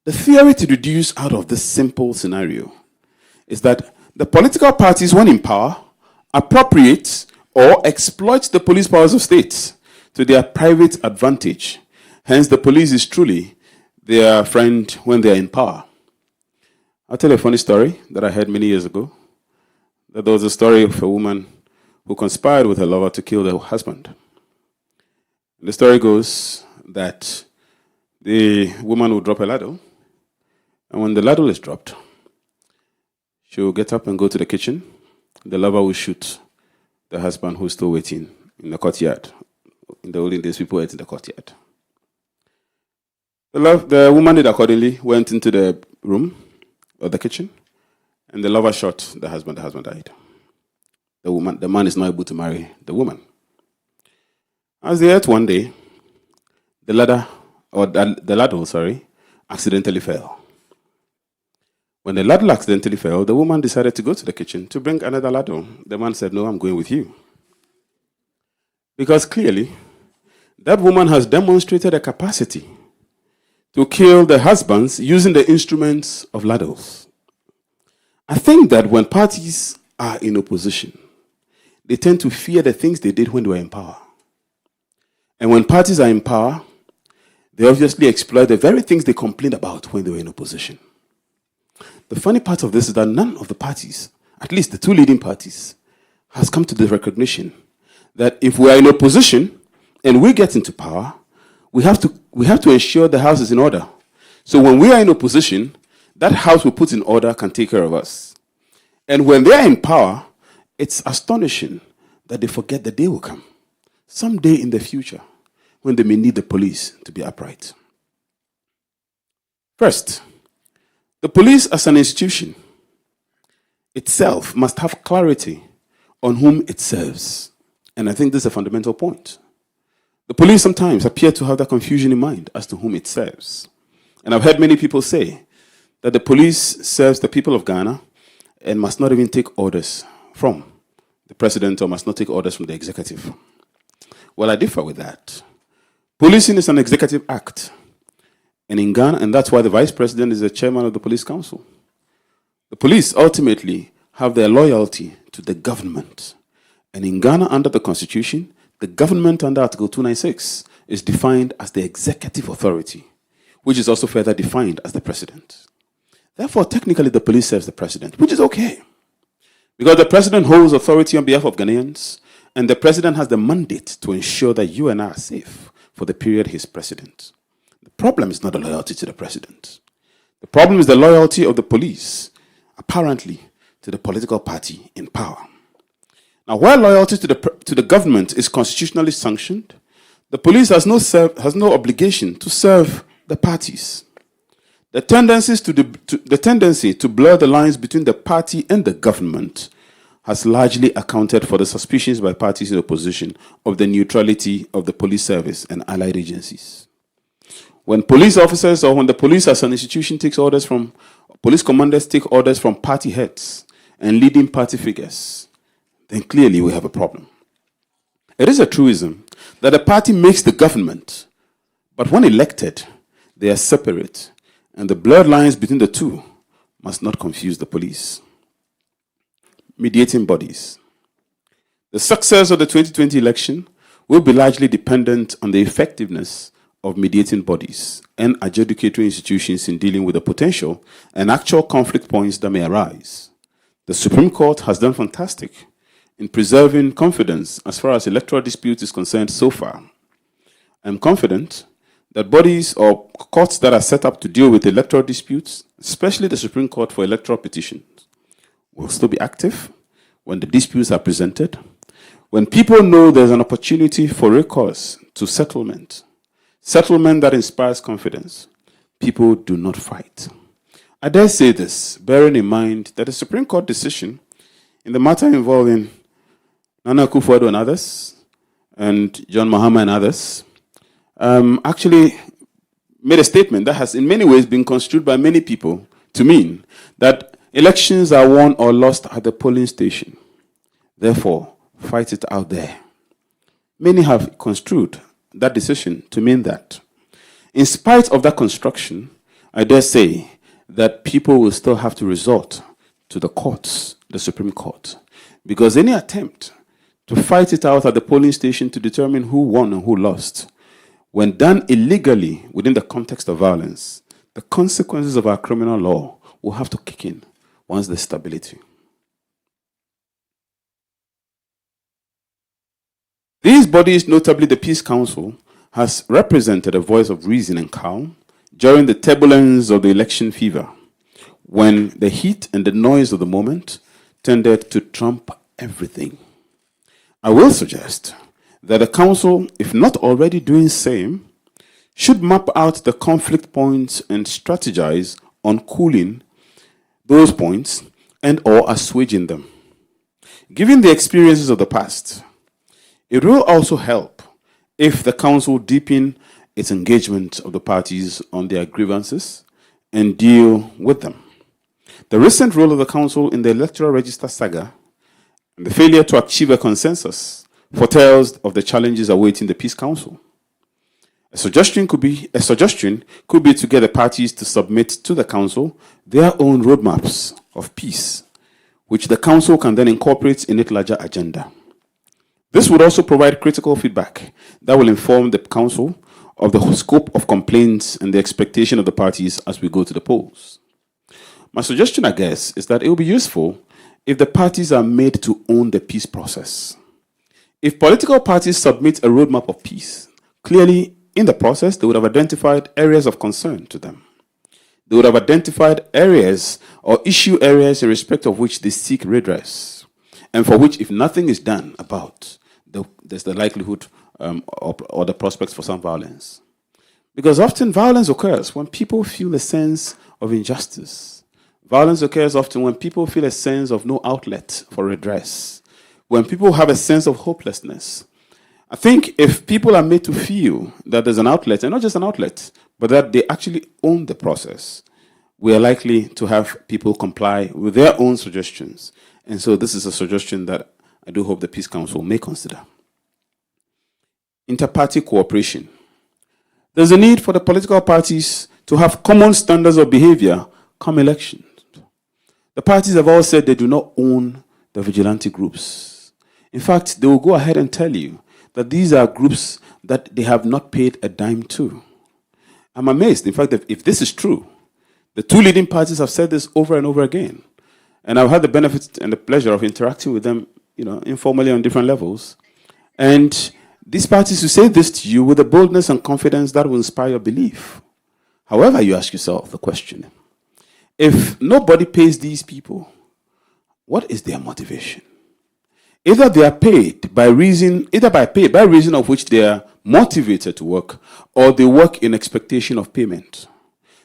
The theory to deduce out of this simple scenario is that the political parties, when in power, appropriate or exploit the police powers of states to their private advantage. Hence, the police is truly their friend when they are in power. I'll tell you a funny story that I heard many years ago. That there was a story of a woman who conspired with her lover to kill their husband. And the story goes that the woman will drop a ladle, and when the ladle is dropped, she will get up and go to the kitchen. The lover will shoot the husband who's still waiting in the courtyard. In the olden days, people ate in the courtyard. The woman did accordingly, went into the room or the kitchen, and the lover shot the husband. The husband died. The man is not able to marry the woman. As they ate one day, the ladle, accidentally fell. When the ladle accidentally fell, the woman decided to go to the kitchen to bring another ladle. The man said, "No, I'm going with you." Because clearly, that woman has demonstrated a capacity to kill the husbands using the instruments of ladles. I think that when parties are in opposition, they tend to fear the things they did when they were in power. And when parties are in power, they obviously exploit the very things they complained about when they were in opposition. The funny part of this is that none of the parties, at least the two leading parties, has come to the recognition that if we are in opposition and we get into power, we have to ensure the house is in order. So when we are in opposition, that house we put in order can take care of us. And when they are in power, it's astonishing that they forget the day will come, someday in the future, when they may need the police to be upright. First, the police as an institution itself must have clarity on whom it serves. And I think this is a fundamental point. The police sometimes appear to have that confusion in mind as to whom it serves. And I've heard many people say that the police serves the people of Ghana and must not even take orders from the president or must not take orders from the executive. Well, I differ with that. Policing is an executive act. And in Ghana, and that's why the vice president is the chairman of the police council. The police ultimately have their loyalty to the government. And in Ghana, under the constitution, the government under Article 296 is defined as the executive authority, which is also further defined as the president. Therefore, technically, the police serves the president, which is okay. Because the president holds authority on behalf of Ghanaians, and the president has the mandate to ensure that you and I are safe for the period he's president. The problem is not the loyalty to the president. The problem is the loyalty of the police, apparently, to the political party in power. Now, while loyalty to the government is constitutionally sanctioned, the police has no obligation to serve the parties. The tendency to blur the lines between the party and the government has largely accounted for the suspicions by parties in opposition of the neutrality of the police service and allied agencies. When police officers or when the police as an institution takes orders from, police commanders take orders from party heads and leading party figures, then clearly we have a problem. It is a truism that a party makes the government, but when elected, they are separate, and the blurred lines between the two must not confuse the police. Mediating bodies. The success of the 2020 election will be largely dependent on the effectiveness of mediating bodies and adjudicatory institutions in dealing with the potential and actual conflict points that may arise. The Supreme Court has done fantastic in preserving confidence as far as electoral disputes is concerned so far. I'm confident that bodies or courts that are set up to deal with electoral disputes, especially the Supreme Court for electoral petitions, will still be active when the disputes are presented, when people know there's an opportunity for recourse to settlement that inspires confidence. People do not fight. I dare say this, bearing in mind that the Supreme Court decision in the matter involving Nana Akufo-Addo and others, and John Mahama and others, actually made a statement that has in many ways been construed by many people to mean that elections are won or lost at the polling station. Therefore, fight it out there. Many have construed that decision to mean that. In spite of that construction, I dare say that people will still have to resort to the courts, the Supreme Court, because any attempt to fight it out at the polling station to determine who won and who lost, when done illegally within the context of violence, the consequences of our criminal law will have to kick in once there's stability. These bodies, notably the Peace Council, has represented a voice of reason and calm during the turbulence of the election fever, when the heat and the noise of the moment tended to trump everything. I will suggest that the Council, if not already doing the same, should map out the conflict points and strategize on cooling those points and or assuaging them. Given the experiences of the past, it will also help if the Council deepen its engagement of the parties on their grievances and deal with them. The recent role of the Council in the electoral register saga and the failure to achieve a consensus foretells of the challenges awaiting the Peace Council. A suggestion could be to get the parties to submit to the Council their own roadmaps of peace, which the Council can then incorporate in its larger agenda. This would also provide critical feedback that will inform the Council of the scope of complaints and the expectation of the parties as we go to the polls. My suggestion, I guess, is that it will be useful if the parties are made to own the peace process. If political parties submit a roadmap of peace, clearly in the process they would have identified areas of concern to them. They would have identified areas or issue areas in respect of which they seek redress, and for which, if nothing is done about, there's the likelihood or the prospects for some violence. Because often violence occurs when people feel a sense of injustice. Violence occurs often when people feel a sense of no outlet for redress, when people have a sense of hopelessness. I think if people are made to feel that there's an outlet, and not just an outlet, but that they actually own the process, we are likely to have people comply with their own suggestions. And so this is a suggestion that I do hope the Peace Council may consider. Inter-party cooperation. There's a need for the political parties to have common standards of behavior come elections. The parties have all said they do not own the vigilante groups. In fact, they will go ahead and tell you that these are groups that they have not paid a dime to. I'm amazed. In fact, that if this is true, the two leading parties have said this over and over again. And I've had the benefit and the pleasure of interacting with them, informally on different levels. And these parties will say this to you with a boldness and confidence that will inspire your belief. However, you ask yourself the question, if nobody pays these people, what is their motivation? Either they are paid by reason of which they are motivated to work, or they work in expectation of payment.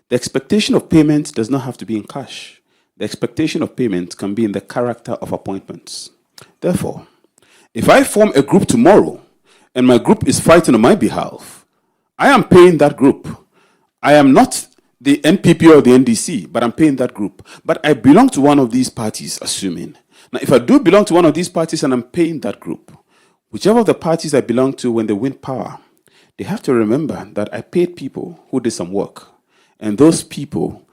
The expectation of payment does not have to be in cash. The expectation of payment can be in the character of appointments. Therefore, if I form a group tomorrow and my group is fighting on my behalf, I am paying that group. I am not the NPP or the NDC, but I'm paying that group. But I belong to one of these parties, assuming. Now, if I do belong to one of these parties and I'm paying that group, whichever of the parties I belong to, when they win power, they have to remember that I paid people who did some work. And those people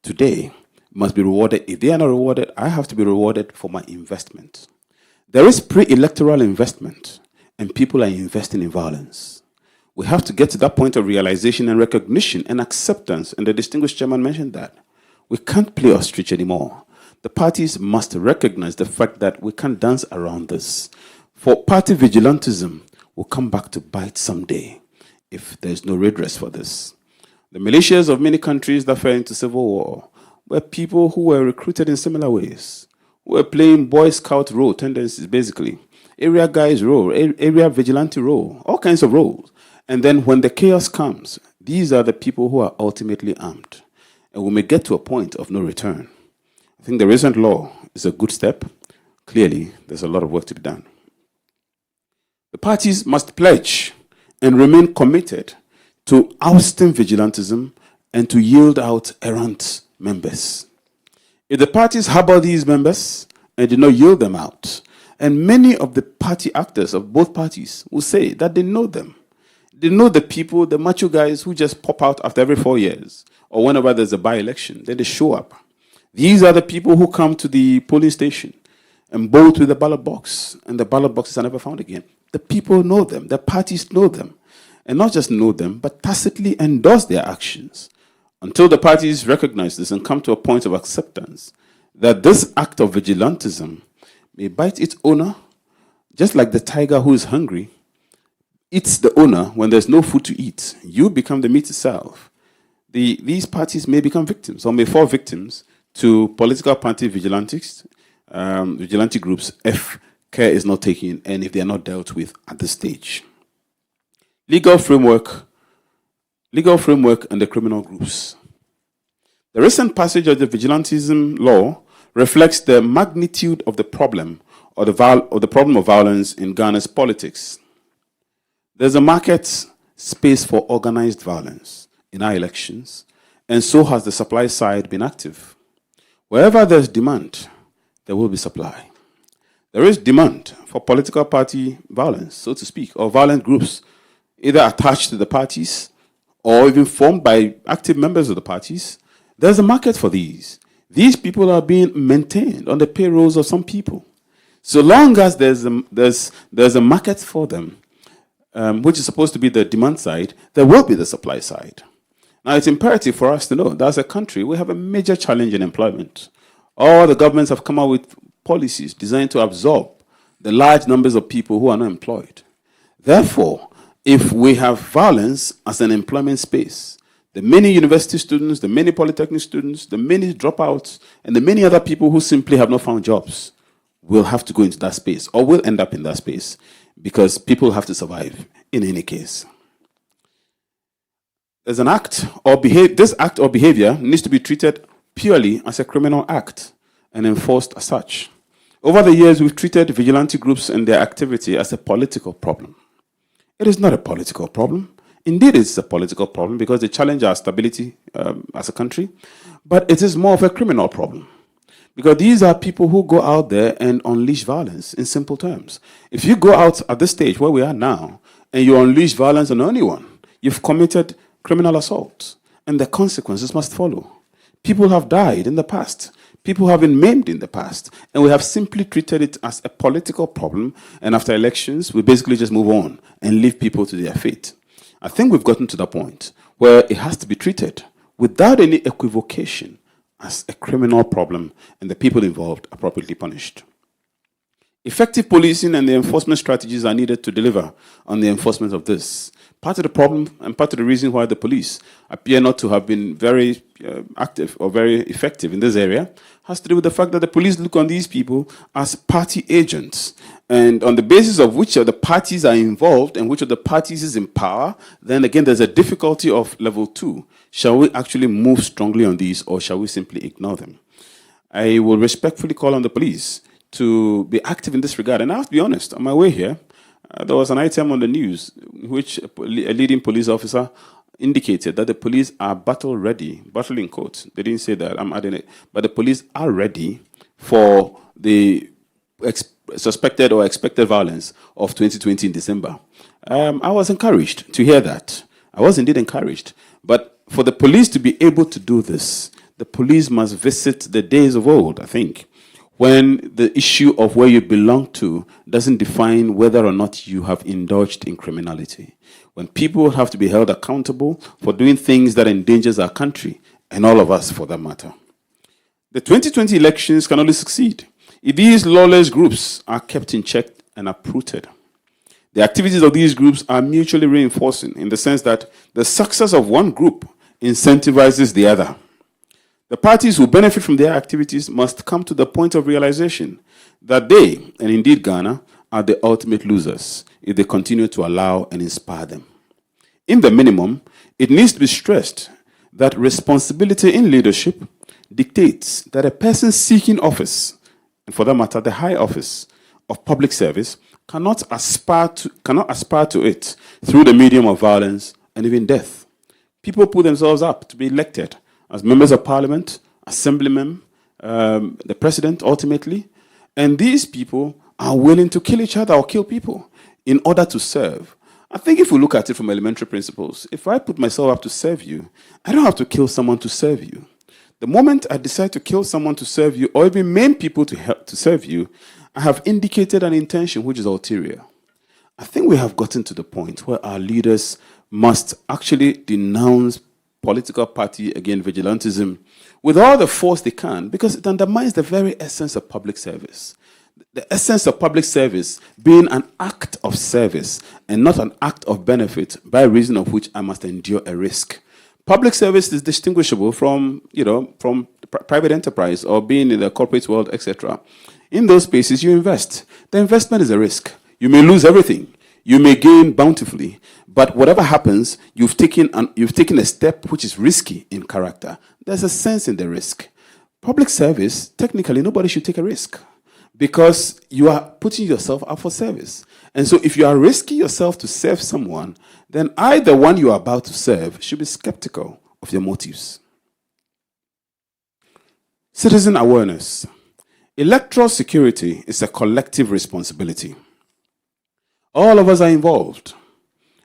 today must be rewarded. If they are not rewarded, I have to be rewarded for my investment. There is pre-electoral investment, and people are investing in violence. We have to get to that point of realization and recognition and acceptance, and the distinguished chairman mentioned that. We can't play ostrich anymore. The parties must recognize the fact that we can't dance around this. For party vigilantism will come back to bite someday if there's no redress for this. The militias of many countries that fell into civil war were people who were recruited in similar ways, who were playing Boy Scout role tendencies, basically, area guys role, area vigilante role, all kinds of roles. And then when the chaos comes, these are the people who are ultimately armed. And we may get to a point of no return. I think the recent law is a good step. Clearly, there's a lot of work to be done. The parties must pledge and remain committed to ousting vigilantism and to yield out errant members. If the parties harbor these members and do not yield them out, and many of the party actors of both parties will say that they know them. They know the people, the macho guys who just pop out after every 4 years or whenever there's a by-election, then they show up. These are the people who come to the polling station and vote with the ballot box, and the ballot boxes are never found again. The people know them, the parties know them, and not just know them, but tacitly endorse their actions until the parties recognize this and come to a point of acceptance that this act of vigilantism may bite its owner, just like the tiger who is hungry eats the owner when there's no food to eat. You become the meat itself. These parties may become victims or may fall victims to political party vigilantes, vigilante groups, if care is not taken and if they are not dealt with at this stage. Legal framework and the criminal groups. The recent passage of the vigilantism law reflects the magnitude of the problem or the problem of violence in Ghana's politics. There's a market space for organized violence in our elections, and so has the supply side been active. Wherever there's demand, there will be supply. There is demand for political party violence, so to speak, or violent groups, either attached to the parties or even formed by active members of the parties. There's a market for these. These people are being maintained on the payrolls of some people. So long as there's a market for them, which is supposed to be the demand side, there will be the supply side. Now, it's imperative for us to know that as a country, we have a major challenge in employment. All the governments have come out with policies designed to absorb the large numbers of people who are not employed. Therefore, if we have violence as an employment space, the many university students, the many polytechnic students, the many dropouts, and the many other people who simply have not found jobs will have to go into that space or will end up in that space because people have to survive in any case. There's an act or this act or behavior needs to be treated purely as a criminal act and enforced as such. Over the years, we've treated vigilante groups and their activity as a political problem. It is not a political problem. Indeed, it's a political problem because they challenge our stability as a country, but it is more of a criminal problem because these are people who go out there and unleash violence in simple terms. If you go out at this stage where we are now and you unleash violence on anyone, you've committed criminal assault, and the consequences must follow. People have died in the past. People have been maimed in the past. And we have simply treated it as a political problem. And after elections, we basically just move on and leave people to their fate. I think we've gotten to the point where it has to be treated without any equivocation as a criminal problem, and the people involved are appropriately punished. Effective policing and the enforcement strategies are needed to deliver on the enforcement of this. Part of the problem and part of the reason why the police appear not to have been very active or very effective in this area has to do with the fact that the police look on these people as party agents. And on the basis of which of the parties are involved and which of the parties is in power, then again there's a difficulty of level 2. Shall we actually move strongly on these, or shall we simply ignore them? I will respectfully call on the police to be active in this regard. And I have to be honest, on my way here, there was an item on the news in which a leading police officer indicated that the police are battle ready, battle in quotes. They didn't say that, I'm adding it, but the police are ready for the suspected or expected violence of 2020 in December. I was encouraged to hear that. I was indeed encouraged. But for the police to be able to do this, the police must visit the days of old, I think, when the issue of where you belong to doesn't define whether or not you have indulged in criminality. When people have to be held accountable for doing things that endangers our country, and all of us for that matter. The 2020 elections can only succeed if these lawless groups are kept in check and uprooted. The activities of these groups are mutually reinforcing in the sense that the success of one group incentivizes the other. The parties who benefit from their activities must come to the point of realization that they, and indeed Ghana, are the ultimate losers if they continue to allow and inspire them. In the minimum, it needs to be stressed that responsibility in leadership dictates that a person seeking office, and for that matter, the high office of public service, cannot aspire to it through the medium of violence and even death. People put themselves up to be elected as members of parliament, assemblymen, the president ultimately, and these people are willing to kill each other or kill people in order to serve. I think if we look at it from elementary principles, if I put myself up to serve you, I don't have to kill someone to serve you. The moment I decide to kill someone to serve you, or even maim people to serve you, I have indicated an intention which is ulterior. I think we have gotten to the point where our leaders must actually denounce political party, again, vigilantism, with all the force they can, because it undermines the very essence of public service. The essence of public service being an act of service and not an act of benefit by reason of which I must endure a risk. Public service is distinguishable from, from private enterprise or being in the corporate world, etc. In those spaces, you invest. The investment is a risk. You may lose everything. You may gain bountifully. But whatever happens, you've taken a step which is risky in character. There's a sense in the risk. Public service, technically, nobody should take a risk because you are putting yourself up for service. And so if you are risking yourself to serve someone, then I, the one you are about to serve, should be skeptical of your motives. Citizen awareness. Electoral security is a collective responsibility. All of us are involved.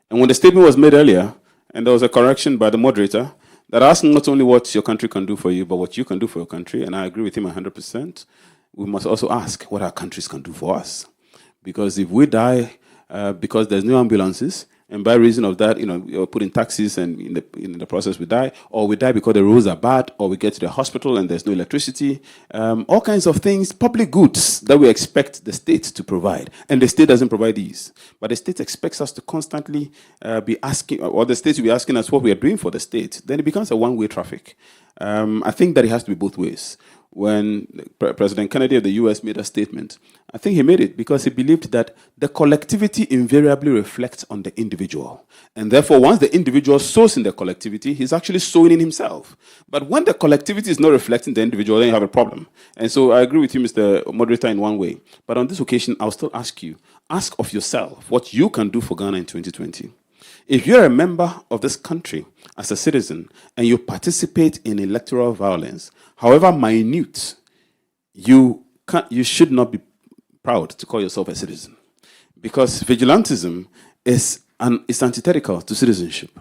And when the statement was made earlier, and there was a correction by the moderator, that asked not only what your country can do for you, but what you can do for your country, and I agree with him 100%, we must also ask what our countries can do for us. Because if we die because there's no ambulances, and by reason of that, you're putting taxes, and in the process we die, or we die because the roads are bad, or we get to the hospital and there's no electricity, all kinds of things, public goods that we expect the state to provide, and the state doesn't provide these. But the state expects us to constantly be asking, or the state will be asking us what we are doing for the state. Then it becomes a one-way traffic. I think that it has to be both ways. When President Kennedy of the US made a statement, I think he made it because he believed that the collectivity invariably reflects on the individual. And therefore, once the individual sows in the collectivity, he's actually sowing in himself. But when the collectivity is not reflecting the individual, then you have a problem. And so I agree with you, Mr. Moderator, in one way. But on this occasion, I'll still ask you, ask of yourself what you can do for Ghana in 2020. If you're a member of this country as a citizen and you participate in electoral violence, however minute, you should not be proud to call yourself a citizen. Because vigilantism is antithetical to citizenship.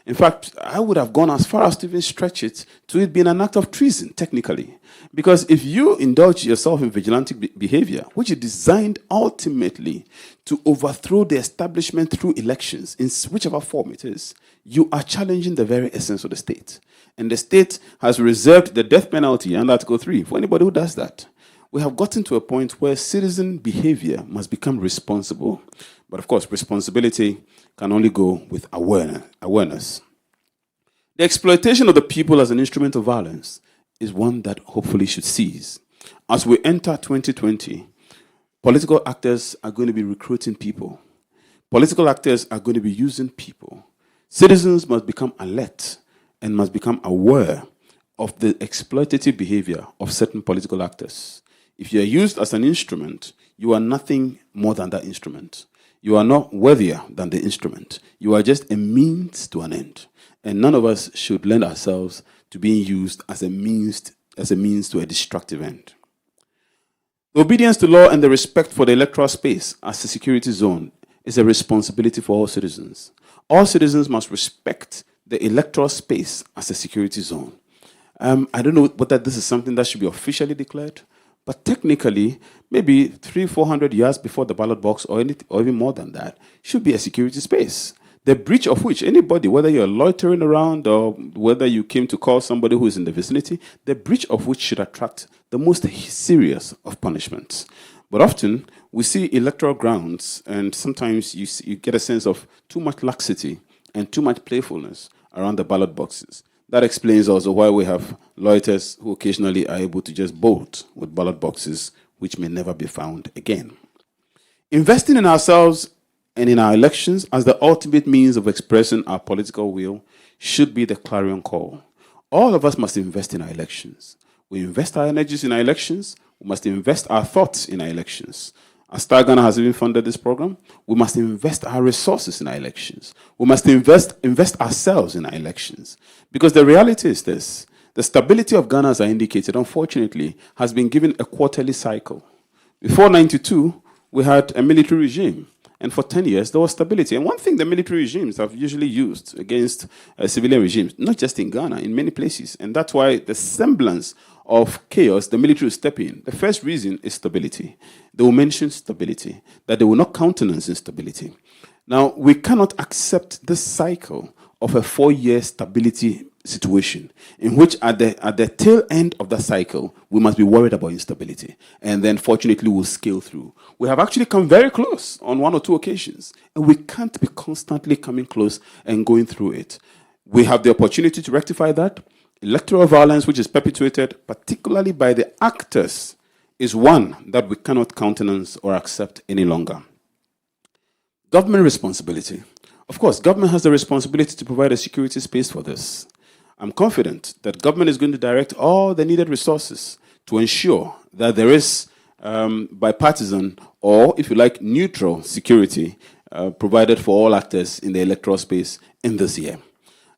In fact, I would have gone as far as to even stretch it to it being an act of treason, technically. Because if you indulge yourself in vigilante behavior, which is designed ultimately to overthrow the establishment through elections, in whichever form it is, you are challenging the very essence of the state. And the state has reserved the death penalty under Article 3 for anybody who does that. We have gotten to a point where citizen behavior must become responsible. But of course, responsibility can only go with awareness. The exploitation of the people as an instrument of violence is one that hopefully should cease. As we enter 2020, political actors are going to be recruiting people. Political actors are going to be using people. Citizens must become alert and must become aware of the exploitative behavior of certain political actors. If you are used as an instrument, you are nothing more than that instrument. You are not worthier than the instrument. You are just a means to an end. And none of us should lend ourselves to being used as a means to a destructive end. The obedience to law and the respect for the electoral space as a security zone is a responsibility for all citizens. All citizens must respect the electoral space as a security zone. I don't know whether this is something that should be officially declared, but technically, maybe 300-400 yards before the ballot box, or even more than that, should be a security space. The breach of which anybody, whether you're loitering around or whether you came to call somebody who is in the vicinity, the breach of which should attract the most serious of punishments. But often, we see electoral grounds, and sometimes you get a sense of too much laxity and too much playfulness around the ballot boxes. That explains also why we have loiterers who occasionally are able to just bolt with ballot boxes, which may never be found again. Investing in ourselves and in our elections as the ultimate means of expressing our political will should be the clarion call. All of us must invest in our elections. We invest our energies in our elections. We must invest our thoughts in our elections. As Star Ghana has even funded this program, we must invest our resources in our elections. We must invest ourselves in our elections. Because the reality is this: the stability of Ghana, as I indicated, unfortunately, has been given a quarterly cycle. Before 92, we had a military regime. And for 10 years, there was stability. And one thing the military regimes have usually used against civilian regimes, not just in Ghana, in many places, and that's why the semblance of chaos, the military will step in. The first reason is stability. They will mention stability, that they will not countenance instability. Now, we cannot accept this cycle of a 4-year stability situation in which at the tail end of the cycle, we must be worried about instability. And then fortunately, we'll scale through. We have actually come very close on 1 or 2 occasions, and we can't be constantly coming close and going through it. We have the opportunity to rectify that. Electoral violence, which is perpetuated particularly by the actors, is one that we cannot countenance or accept any longer. Government responsibility. Of course, government has the responsibility to provide a security space for this. I'm confident that government is going to direct all the needed resources to ensure that there is bipartisan, or if you like, neutral security provided for all actors in the electoral space in this year.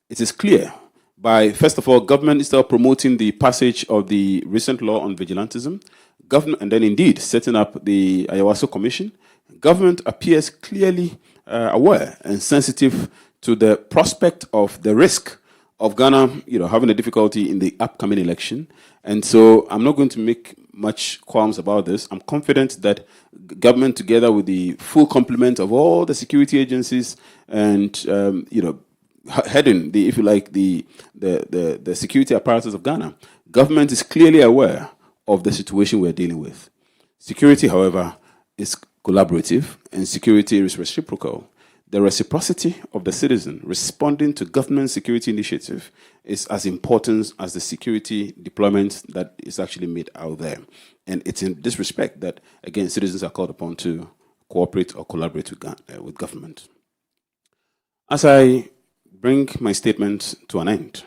It is clear by, first of all, government is still promoting the passage of the recent law on vigilantism, government, and then indeed setting up the Ayawaso Commission. Government appears clearly aware and sensitive to the prospect of the risk of Ghana, having a difficulty in the upcoming election. And so I'm not going to make much qualms about this. I'm confident that government, together with the full complement of all the security agencies and, heading the, if you like, the security apparatus of Ghana, government is clearly aware of the situation we're dealing with. Security, however, is collaborative, and security is reciprocal. The reciprocity of the citizen responding to government security initiative is as important as the security deployment that is actually made out there. And it's in this respect that, again, citizens are called upon to cooperate or collaborate with government. As I bring my statement to an end,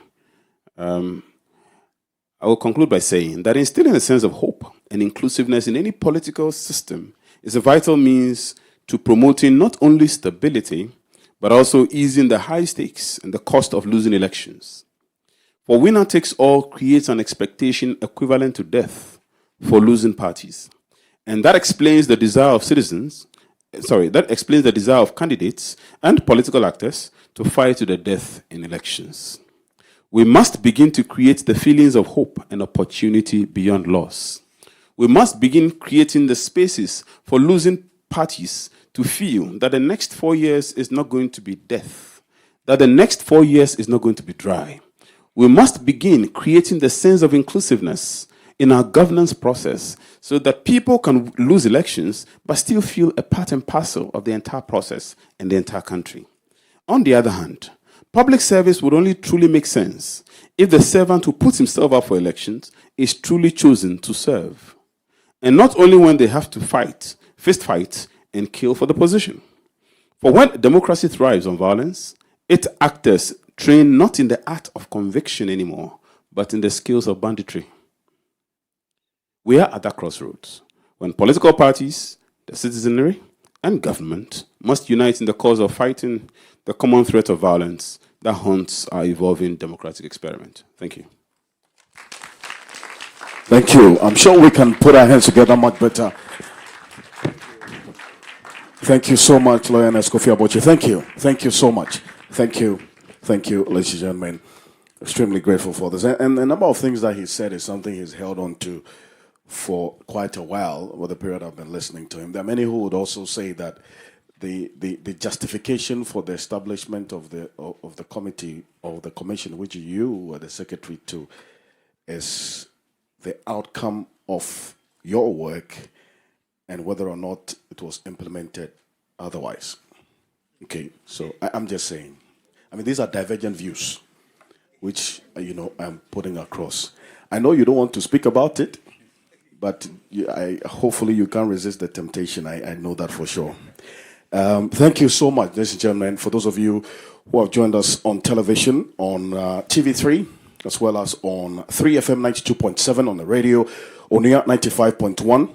I will conclude by saying that instilling a sense of hope and inclusiveness in any political system is a vital means to promoting not only stability, but also easing the high stakes and the cost of losing elections. For winner takes all creates an expectation equivalent to death for losing parties. And that explains the desire of candidates and political actors to fight to the death in elections. We must begin to create the feelings of hope and opportunity beyond loss. We must begin creating the spaces for losing parties to feel that the next 4 years is not going to be death, that the next 4 years is not going to be dry. We must begin creating the sense of inclusiveness in our governance process so that people can lose elections but still feel a part and parcel of the entire process and the entire country. On the other hand, public service would only truly make sense if the servant who puts himself up for elections is truly chosen to serve. And not only when they have to fight, fist fight, and kill for the position. For when democracy thrives on violence, its actors train not in the art of conviction anymore, but in the skills of banditry. We are at that crossroads when political parties, the citizenry, and government must unite in the cause of fighting the common threat of violence that haunts our evolving democratic experiment. Thank you. Thank you. I'm sure we can put our hands together much better. Thank you so much, Lioness Kofi Abochi. Thank you. Thank you so much. Thank you. Thank you, ladies and gentlemen. Extremely grateful for this. And a number of things that he said is something he's held on to for quite a while, over the period I've been listening to him. There are many who would also say that the justification for the establishment of the committee or the commission, which you were the secretary to, is the outcome of your work and whether or not it was implemented otherwise. Okay, so I'm just saying. I mean, these are divergent views, which, I'm putting across. I know you don't want to speak about it, but hopefully you can't resist the temptation. I know that for sure. Thank you so much, ladies and gentlemen, for those of you who have joined us on television, on TV3, as well as on 3FM 92.7 on the radio, Onia 95.1,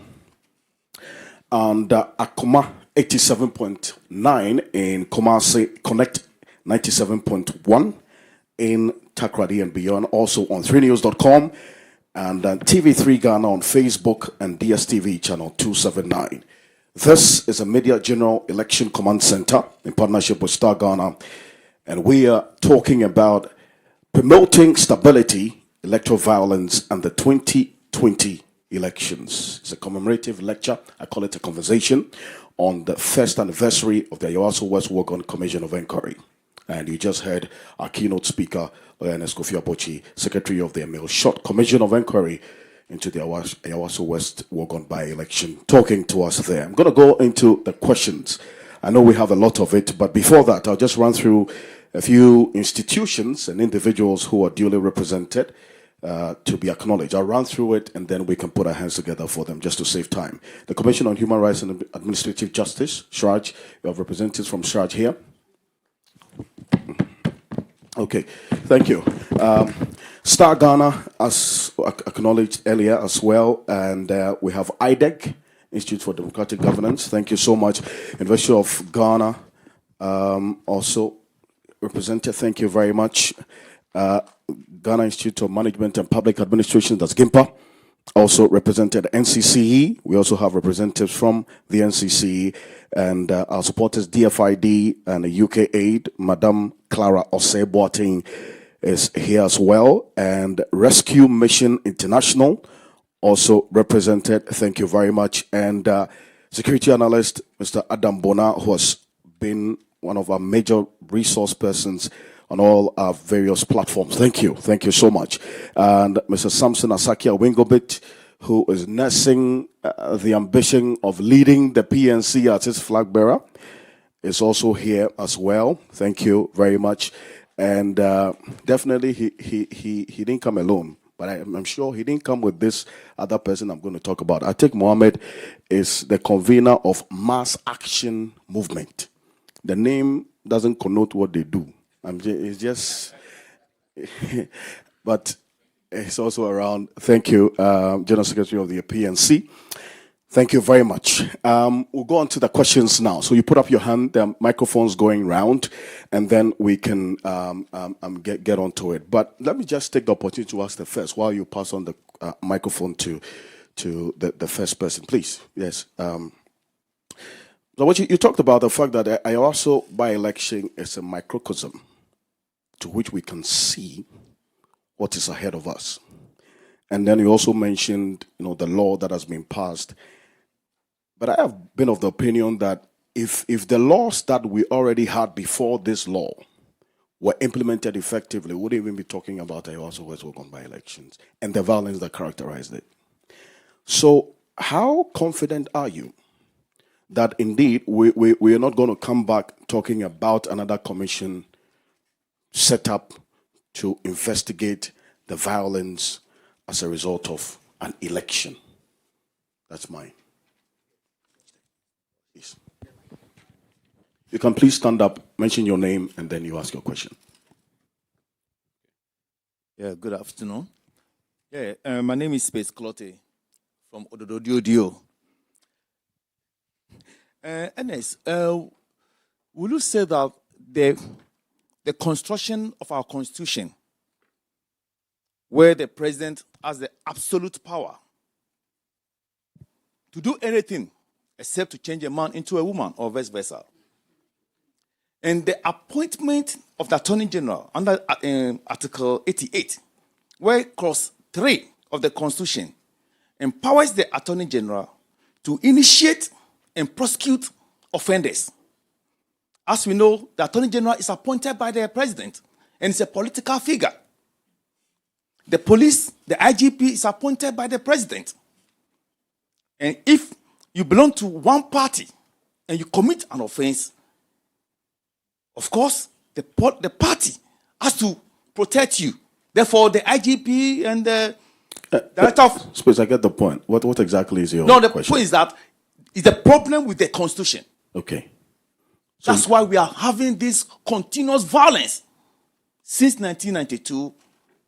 and Akoma 87.9 in Kumasi, Connect 97.1 in Takrady and beyond, also on 3news.com, and TV3 Ghana on Facebook and DSTV channel 279. This is a Media General Election Command Center in partnership with Star Ghana, and we are talking about promoting stability, electoral violence, and the 2020 elections. It's a commemorative lecture. I call it a conversation on the first anniversary of the Ayawaso West Wogon Commission of Inquiry. And you just heard our keynote speaker, Lioness Kofi Abochi, Secretary of the Emil Short Commission of Inquiry into the Ayawaso West Wogon by-election, talking to us there. I'm going to go into the questions. I know we have a lot of it, but before that, I'll just run through a few institutions and individuals who are duly represented to be acknowledged. I'll run through it and then we can put our hands together for them just to save time. The Commission on Human Rights and Administrative Justice, SHRAJ. We have representatives from SHRAJ here. Okay, thank you. Star Ghana, as acknowledged earlier as well, and we have IDEG, Institute for Democratic Governance. Thank you so much. University of Ghana, also represented. Thank you very much. Ghana Institute of Management and Public Administration, that's GIMPA, also represented. NCCE, we also have representatives from the NCCE, and our supporters DFID and UK Aid, Madame Clara Osei-Boateng is here as well, and Rescue Mission International also represented. Thank you very much. And security analyst Mr. Adam Bona, who has been one of our major resource persons on all our various platforms. Thank you so much. And Mr. Samson Asakia Wingobit, who is nursing the ambition of leading the PNC as its flag bearer, is also here as well. Thank you very much. And definitely he didn't come alone, but I'm sure he didn't come with this other person I'm going to talk about. Atik Mohammed is the convener of Mass Action Movement. The name doesn't connote what they do. It's just, but it's also around. Thank you, General Secretary of the PNC. Thank you very much. We'll go on to the questions now. So you put up your hand, the microphone's going round, and then we can get onto it. But let me just take the opportunity to ask the first, while you pass on the microphone to the first person, please. Yes. So what you talked about the fact that I also by-election is a microcosm to which we can see what is ahead of us. And then you also mentioned, the law that has been passed. But I have been of the opinion that if the laws that we already had before this law were implemented effectively, we wouldn't even be talking about Ayawaso West Wogon by-elections and the violence that characterized it. So how confident are you that indeed we are not going to come back talking about another commission set up to investigate the violence as a result of an election? That's mine. Please. You can please stand up, mention your name, and then you ask your question. Yeah, good afternoon. Yeah, my name is Space Clotte from Odododio. Ernest, will you say that the construction of our constitution, where the president has the absolute power to do anything except to change a man into a woman or vice versa, and the appointment of the Attorney General under Article 88, where Clause 3 of the Constitution empowers the Attorney General to initiate and prosecute offenders. As we know, the Attorney General is appointed by the President and is a political figure. The police, the IGP, is appointed by the President. And if you belong to one party and you commit an offense, of course, the party has to protect you. Therefore, the IGP and the director of... Suppose I get the point. What exactly is your No, the question? point is that it's a problem with the Constitution. Okay. That's why we are having this continuous violence since 1992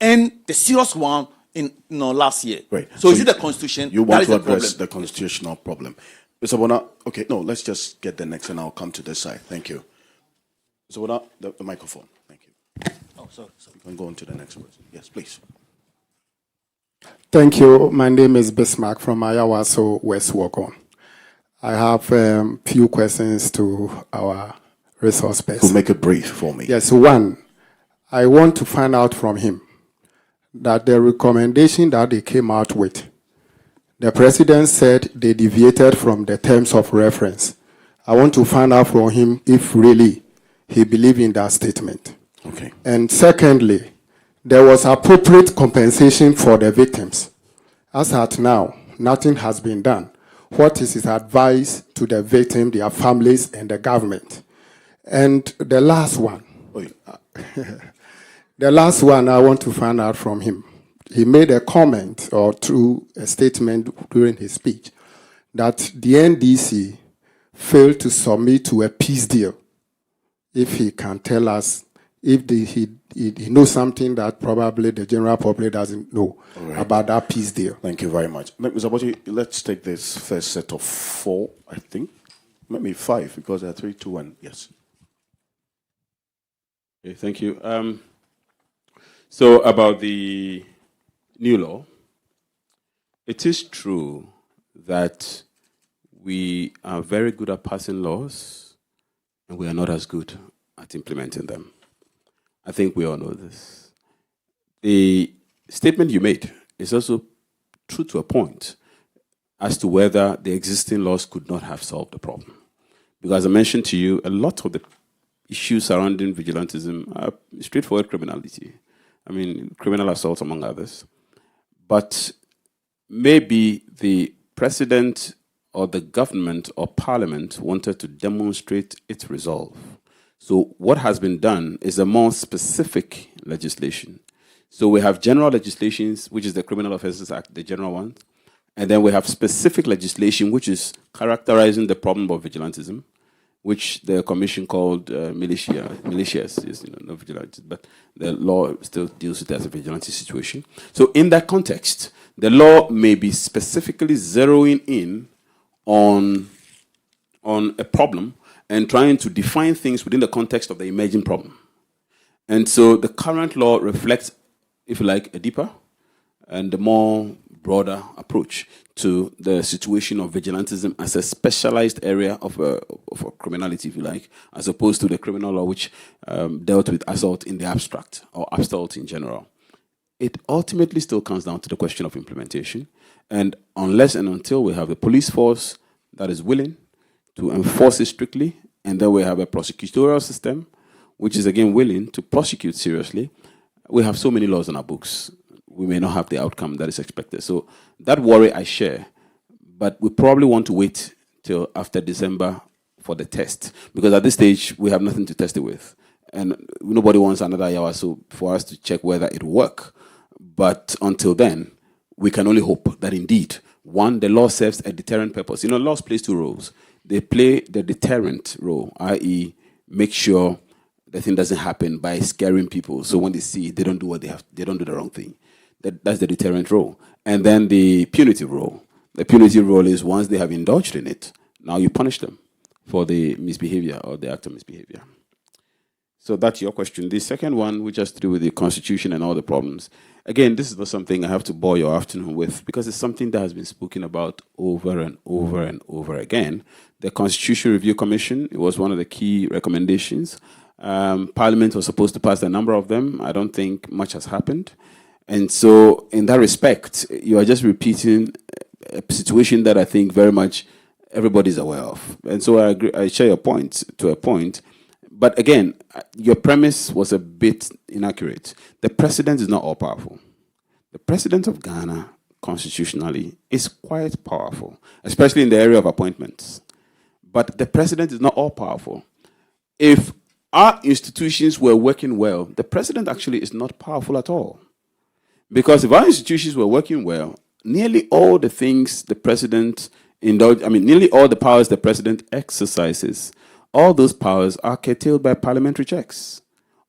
and the serious one in last year. Right. So is it the Constitution? You want to address problem? the constitutional problem. Mr. Bona, okay, no, let's just get the next and I'll come to this side. Thank you. Mr. Bona, the microphone. Thank you. Oh, sorry. You can go on to the next person. Yes, please. Thank you. My name is Bismarck from Ayawaso West Wogon. I have a few questions to our resource person. To make it brief for me. Yes, one, I want to find out from him that the recommendation that they came out with, the president said they deviated from the terms of reference. I want to find out from him if really he believes in that statement. Okay. And secondly, there was appropriate compensation for the victims. As at now, nothing has been done. What is his advice to the victim, their families, and the government? And the last one, the last one I want to find out from him. He made a comment or through a statement during his speech that the NDC failed to submit to a peace deal. If he can tell us if he knows something that probably the general public doesn't know about that peace deal. Thank you very much. Mr. Boti, let's take this first set of 4, I think. Maybe 5, because there are 3, 2, 1. Yes. Okay, thank you. So about the new law, it is true that we are very good at passing laws and we are not as good at implementing them. I think we all know this. The statement you made is also true to a point as to whether the existing laws could not have solved the problem. Because as I mentioned to you, a lot of the issues surrounding vigilantism are straightforward criminality. I mean, criminal assault among others. But maybe the president or the government or parliament wanted to demonstrate its resolve. So what has been done is a more specific legislation. So we have general legislations, which is the Criminal Offences Act, the general one. And then we have specific legislation, which is characterizing the problem of vigilantism, which the commission called militias, is not vigilantes, but the law still deals with it as a vigilante situation. So in that context, the law may be specifically zeroing in on a problem and trying to define things within the context of the emerging problem. And so the current law reflects, if you like, a deeper and a more broader approach to the situation of vigilantism as a specialized area of criminality, if you like, as opposed to the criminal law which dealt with assault in the abstract or assault in general. It ultimately still comes down to the question of implementation. And unless and until we have a police force that is willing to enforce it strictly, and then we have a prosecutorial system which is again willing to prosecute seriously, we have so many laws on our books, we may not have the outcome that is expected. So that worry I share, but we probably want to wait till after December for the test, because at this stage we have nothing to test it with. And nobody wants another Yawaso for us to check whether it will work. But until then, we can only hope that indeed, one, the law serves a deterrent purpose. You know, laws plays two roles. They play the deterrent role, i.e., make sure the thing doesn't happen by scaring people. So when they see it, they don't do what they don't do the wrong thing. That's the deterrent role. And then the punitive role. The punitive role is once they have indulged in it, now you punish them for the misbehavior or the act of misbehavior. So that's your question. The second one, which has to do with the Constitution and all the problems. Again, this is not something I have to bore your afternoon with, because it's something that has been spoken about over and over and over again. The Constitution Review Commission, it was one of the key recommendations. Parliament was supposed to pass a number of them. I don't think much has happened. And so in that respect, you are just repeating a situation that I think very much everybody's aware of. And so I agree, I share your point to a point. But again, your premise was a bit inaccurate. The president is not all powerful. The president of Ghana, constitutionally, is quite powerful, especially in the area of appointments. But the president is not all powerful. If our institutions were working well, the president actually is not powerful at all. Because if our institutions were working well, nearly all the things the president nearly all the powers the president exercises, all those powers are curtailed by parliamentary checks.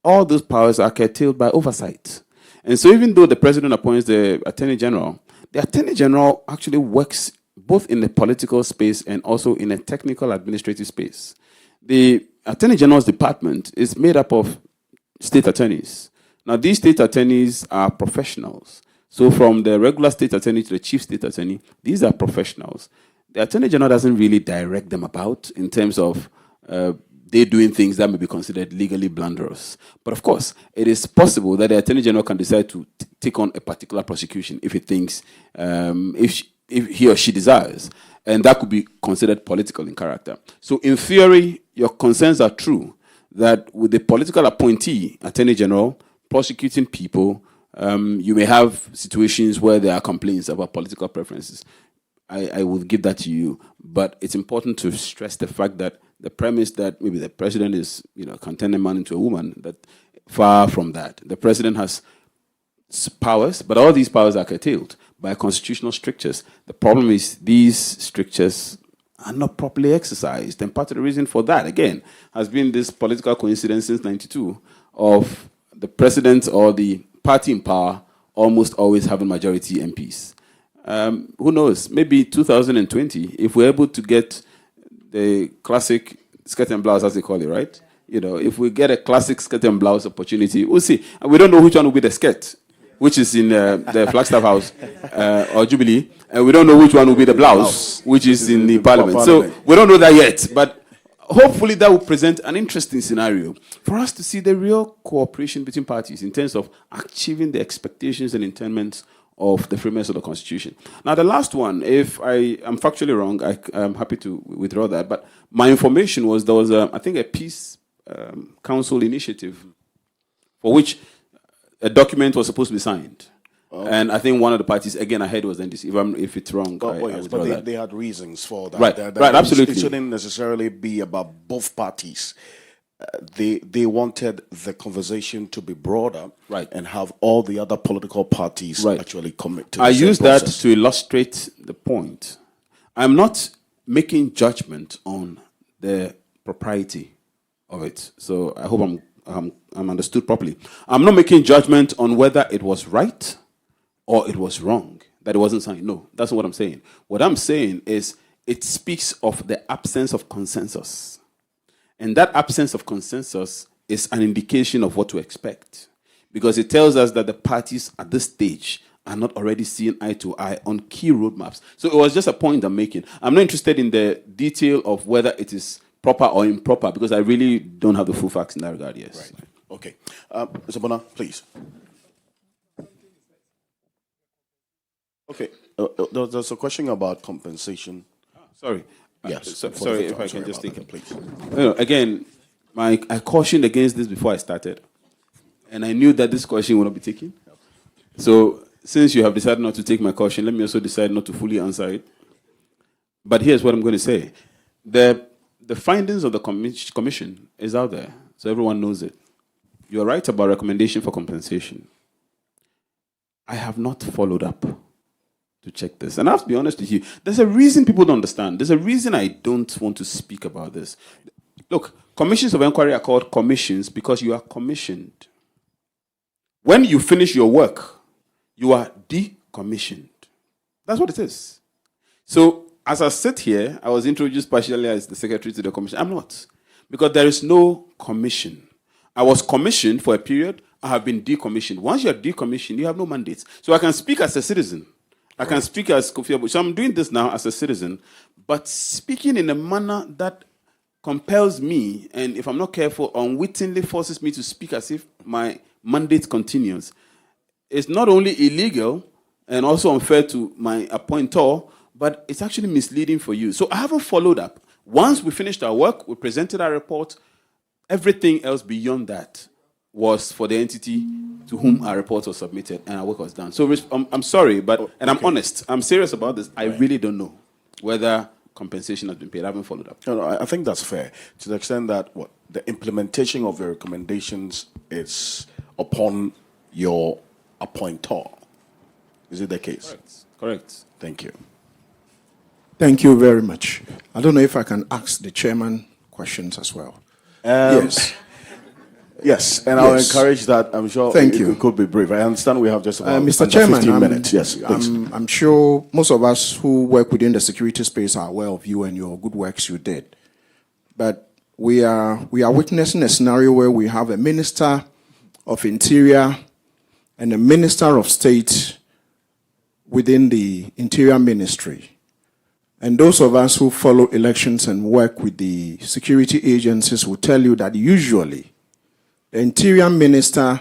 All those powers are curtailed by oversight. And so even though the president appoints the attorney general actually works both in the political space and also in a technical administrative space. The attorney general's department is made up of state attorneys. Now, these state attorneys are professionals. So from the regular state attorney to the chief state attorney, these are professionals. The attorney general doesn't really direct them about in terms of they doing things that may be considered legally blunderous. But of course, it is possible that the attorney general can decide to take on a particular prosecution if he thinks, if he or she desires. And that could be considered political in character. So in theory, your concerns are true, that with the political appointee, attorney general, prosecuting people, you may have situations where there are complaints about political preferences. I will give that to you, but it's important to stress the fact that the premise that maybe the president is, can turn a man into a woman, that far from that. The president has powers, but all these powers are curtailed by constitutional strictures. The problem is these strictures are not properly exercised, and part of the reason for that, again, has been this political coincidence since '92 of the president or the party in power almost always having majority MPs. Who knows? Maybe 2020, if we're able to get the classic skirt and blouse, as they call it, right? If we get a classic skirt and blouse opportunity, we'll see. And we don't know which one will be the skirt, which is in the Flagstaff House or Jubilee, and we don't know which one will be the blouse, which is in the Parliament. So we don't know that yet, but hopefully that will present an interesting scenario for us to see the real cooperation between parties in terms of achieving the expectations and intendments of the framers of the Constitution. Now, the last one, if I am factually wrong, I'm happy to withdraw that, but my information was there was, I think, a Peace Council initiative for which a document was supposed to be signed. And I think one of the parties, again, I heard was NDC. If it's wrong, but they had reasons for that. Right, right, absolutely. It shouldn't necessarily be about both parties. They wanted the conversation to be broader, right, and have all the other political parties actually commit to. I use that to illustrate the point. I'm not making judgment on the propriety of it. So I hope I'm understood properly. I'm not making judgment on whether it was right or it was wrong that it wasn't signed. No, that's not what I'm saying. What I'm saying is it speaks of the absence of consensus. And that absence of consensus is an indication of what to expect, because it tells us that the parties at this stage are not already seeing eye to eye on key roadmaps. So it was just a point I'm making. I'm not interested in the detail of whether it is proper or improper, because I really don't have the full facts in that regard, yes. Right. Okay. Mr. Bona, please. Okay. There's a question about compensation. Sorry. Yes. Sorry, if I can just take it, please. Again, I cautioned against this before I started, and I knew that this question would not be taken. So, since you have decided not to take my caution, let me also decide not to fully answer it. But here's what I'm going to say. The findings of the commission is out there, so everyone knows it. You're right about recommendation for compensation. I have not followed up to check this. And I have to be honest with you, there's a reason people don't understand. There's a reason I don't want to speak about this. Look, commissions of inquiry are called commissions because you are commissioned. When you finish your work, you are decommissioned. That's what it is. So, as I sit here, I was introduced partially as the secretary to the commission. I'm not. Because there is no commission. I was commissioned for a period. I have been decommissioned. Once you're decommissioned, you have no mandate. So I can speak as a citizen. I can speak as Kofi Abu. So I'm doing this now as a citizen, but speaking in a manner that compels me, and if I'm not careful, unwittingly forces me to speak as if my mandate continues. It's not only illegal and also unfair to my appointer, but it's actually misleading for you. So I haven't followed up. Once we finished our work, we presented our report. Everything else beyond that was for the entity to whom our report was submitted and our work was done. So I'm sorry, but and I'm honest. I'm serious about this. I really don't know whether compensation has been paid. I haven't followed up. No, I think that's fair to the extent that the implementation of the recommendations is upon your appointer. Is it the case? Correct. Thank you. Thank you very much. I don't know if I can ask the chairman questions as well. Yes. Yes, and I'll encourage that. I'm sure Thank you. It could be brief. I understand we have just about Mr. Chairman, 15 minutes. Yes, please. I'm sure most of us who work within the security space are aware of you and your good works you did. But we are witnessing a scenario where we have a Minister of Interior and a Minister of State within the Interior Ministry. And those of us who follow elections and work with the security agencies will tell you that usually the Interior Minister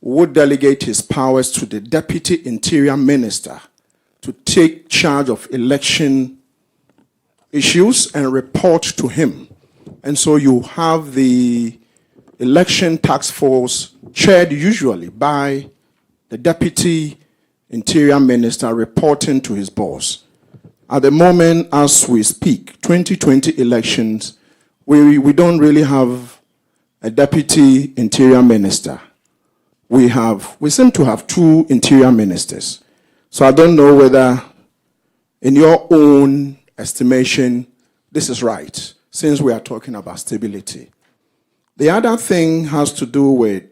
would delegate his powers to the Deputy Interior Minister to take charge of election issues and report to him. And so you have the election task force chaired usually by the Deputy Interior Minister reporting to his boss. At the moment, as we speak, 2020 elections, we don't really have a Deputy Interior Minister. We seem to have two Interior Ministers. So I don't know whether, in your own estimation, this is right, since we are talking about stability. The other thing has to do with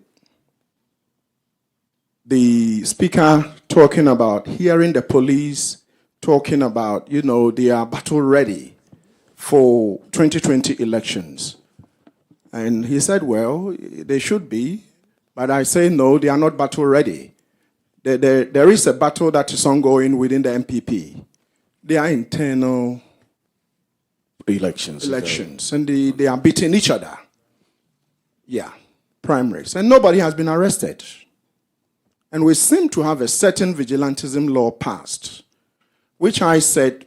the Speaker talking about hearing the police, talking about, they are battle ready for 2020 elections. And he said, well, they should be, but I say no, they are not battle ready. There is a battle that is ongoing within the MPP. They are internal elections, and they are beating each other. Yeah, primaries. And nobody has been arrested. And we seem to have a certain vigilantism law passed, which I said,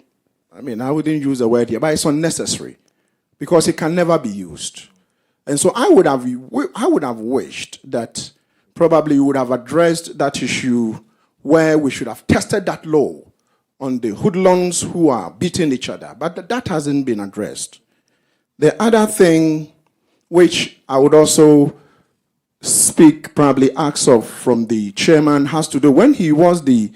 I wouldn't use the word here, but it's unnecessary because it can never be used. And so I would have wished that probably you would have addressed that issue where we should have tested that law on the hoodlums who are beating each other. But that hasn't been addressed. The other thing which I would also ask of from the chairman has to do, when he was the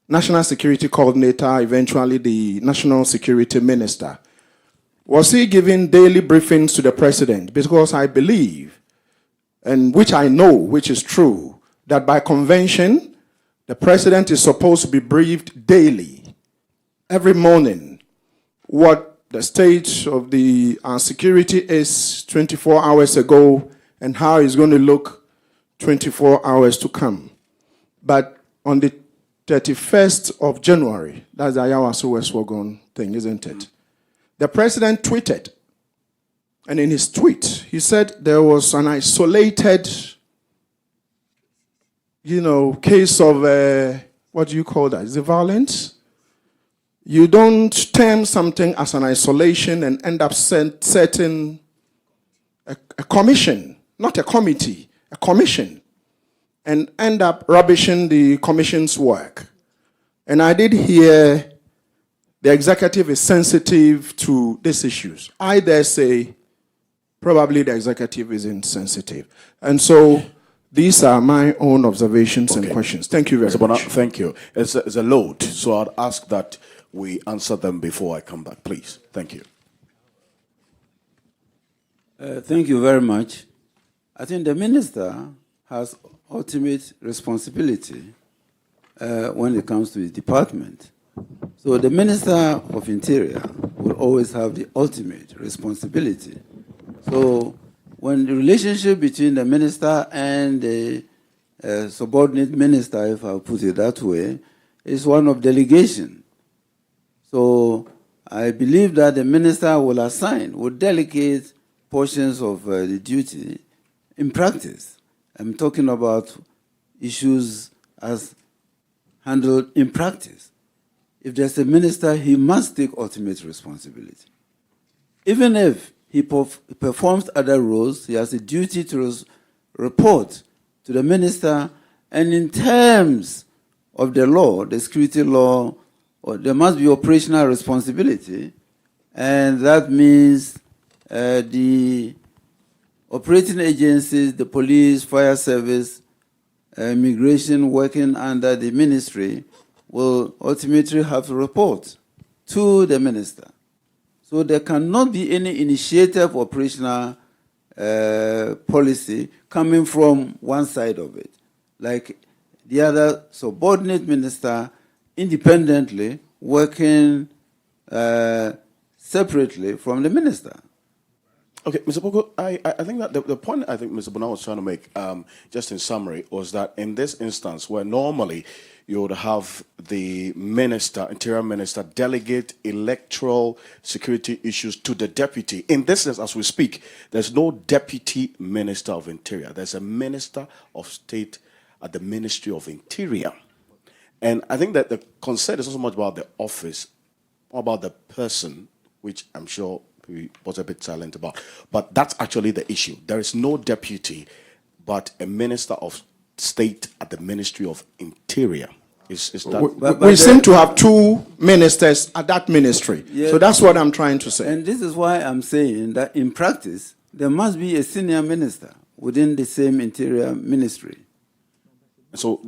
National Security Coordinator, eventually the National Security Minister, was he giving daily briefings to the president? Because I believe, and which I know, which is true, that by convention, the president is supposed to be briefed daily, every morning, what the state of the security is 24 hours ago and how it's going to look 24 hours to come. But on the 31st of January, that's the Ayawaso West Wagon thing, isn't it? The president tweeted, and in his tweet, he said there was an isolated, case of, what do you call that? Is it violence? You don't term something as an isolation and end up setting a commission, not a committee, a commission, and end up rubbishing the commission's work. And I did hear the executive is sensitive to these issues. I dare say probably the executive isn't sensitive. And so these are my own observations and questions. Thank you very much. Thank you. It's a load, so I'd ask that we answer them before I come back, please. Thank you. Thank you very much. I think the minister has ultimate responsibility when it comes to his department. So the Minister of Interior will always have the ultimate responsibility. So when the relationship between the minister and the subordinate minister, if I put it that way, is one of delegation. So I believe that the minister will delegate portions of the duty in practice. I'm talking about issues as handled in practice. If there's a minister, he must take ultimate responsibility. Even if he performs other roles, he has a duty to report to the minister, and in terms of the law, the security law, there must be operational responsibility, and that means the operating agencies, the police, fire service, immigration working under the ministry will ultimately have to report to the minister. So there cannot be any initiative operational policy coming from one side of it, like the other subordinate minister independently working separately from the minister. Okay, Mr. Pogo, I think that the point I think Mr. Bona was trying to make, just in summary, was that in this instance, where normally you would have the minister, interior minister, delegate electoral security issues to the deputy. In this sense, as we speak, there's no deputy minister of interior. There's a minister of state at the Ministry of Interior. And I think that the concern is not so much about the office, or about the person, which I'm sure he was a bit silent about. But that's actually the issue. There is no deputy, but a minister of state at the Ministry of Interior. Is that we seem to have two ministers at that ministry. Yes. So that's what I'm trying to say. And this is why I'm saying that in practice, there must be a senior minister within the same interior ministry. So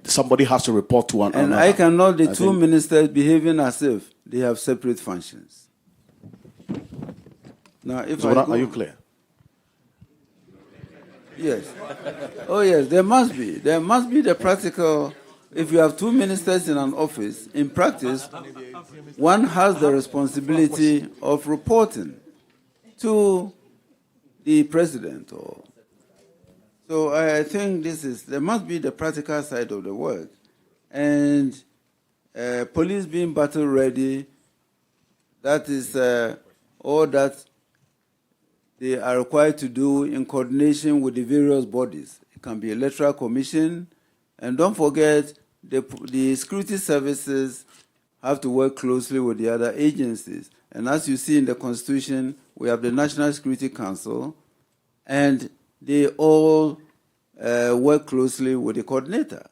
somebody has to report to one another. And I cannot the two ministers behaving as if they have separate functions. Now, if so are you clear? Yes. Oh, yes, there must be. There must be the practical. If you have two ministers in an office, in practice, one has the responsibility of reporting to the president. So I think there must be the practical side of the work. And police being battle ready, that is all that they are required to do in coordination with the various bodies. It can be Electoral Commission, and don't forget, the security services have to work closely with the other agencies. And as you see in the Constitution, we have the National Security Council, and they all work closely with the coordinator,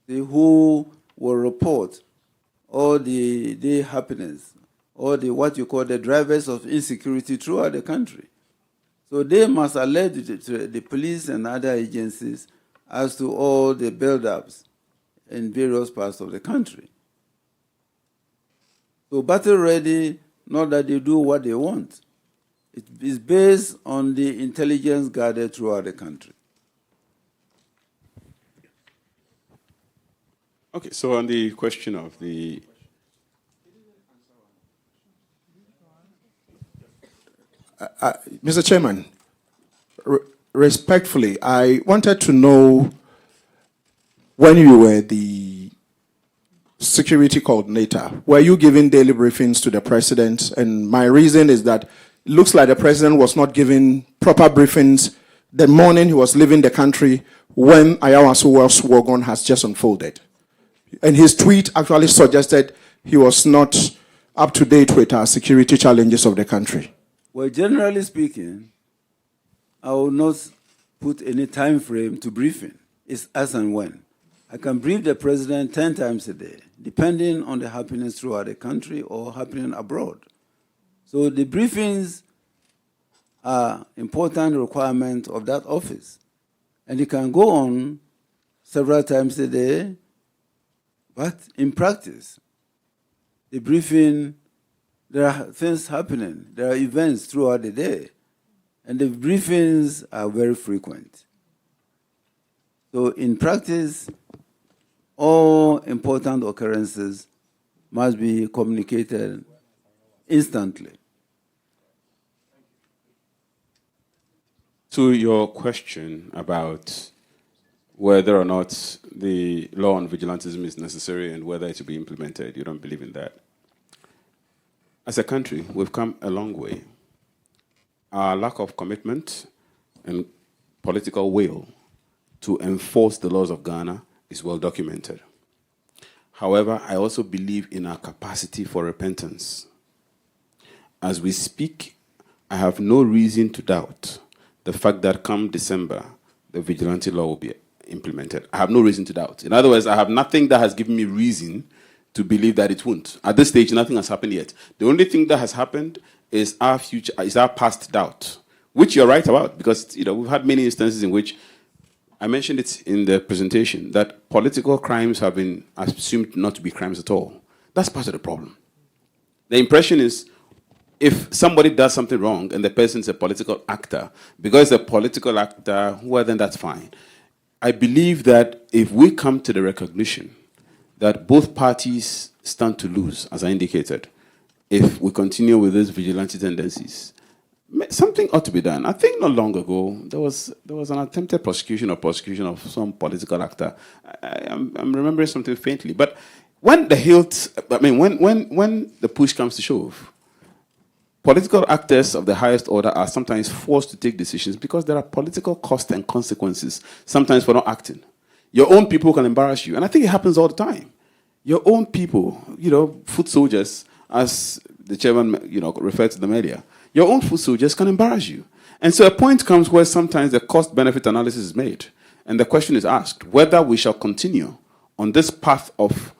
who will report all the day happenings, or what you call the drivers of insecurity throughout the country. So they must alert the police and other agencies as to all the build-ups in various parts of the country. So battle ready, not that they do what they want. It is based on the intelligence gathered throughout the country. Okay, so on the question of the... Mr. Chairman, respectfully, I wanted to know when you were the security coordinator, were you giving daily briefings to the president? And my reason is that it looks like the president was not giving proper briefings the morning he was leaving the country when Ayawasowa's wagon has just unfolded. And his tweet actually suggested he was not up to date with our security challenges of the country. Well, generally speaking, I will not put any time frame to briefing. It's as and when. I can brief the president 10 times a day, depending on the happenings throughout the country or happening abroad. So the briefings are important requirement of that office. And it can go on several times a day, but in practice, the briefing, there are things happening, there are events throughout the day, and the briefings are very frequent. So in practice, all important occurrences must be communicated instantly. To your question about whether or not the law on vigilantism is necessary and whether it should be implemented, you don't believe in that. As a country, we've come a long way. Our lack of commitment and political will to enforce the laws of Ghana is well documented. However, I also believe in our capacity for repentance. As we speak, I have no reason to doubt the fact that come December, the vigilante law will be implemented. I have no reason to doubt. In other words, I have nothing that has given me reason to believe that it won't. At this stage, nothing has happened yet. The only thing that has happened is our past doubt, which you're right about, because we've had many instances in which I mentioned it in the presentation that political crimes have been assumed not to be crimes at all. That's part of the problem. The impression is if somebody does something wrong and the person's a political actor, because a political actor, well, then that's fine. I believe that if we come to the recognition that both parties stand to lose, as I indicated, if we continue with these vigilante tendencies, something ought to be done. I think not long ago there was an attempted prosecution of some political actor. I'm remembering something faintly, but when when the push comes to shove, political actors of the highest order are sometimes forced to take decisions because there are political costs and consequences, sometimes for not acting. Your own people can embarrass you, and I think it happens all the time. Your own people, foot soldiers, as the chairman, referred to the media, your own foot soldiers can embarrass you. And so a point comes where sometimes the cost-benefit analysis is made, and the question is asked whether we shall continue on this path of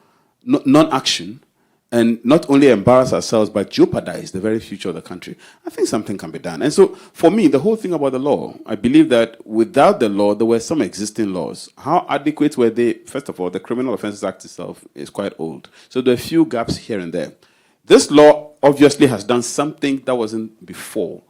non-action and not only embarrass ourselves, but jeopardize the very future of the country. I think something can be done. And so, for me, the whole thing about the law, I believe that without the law, there were some existing laws. How adequate were they? First of all, the Criminal Offences Act itself is quite old. So there are a few gaps here and there. This law obviously has done something that wasn't before.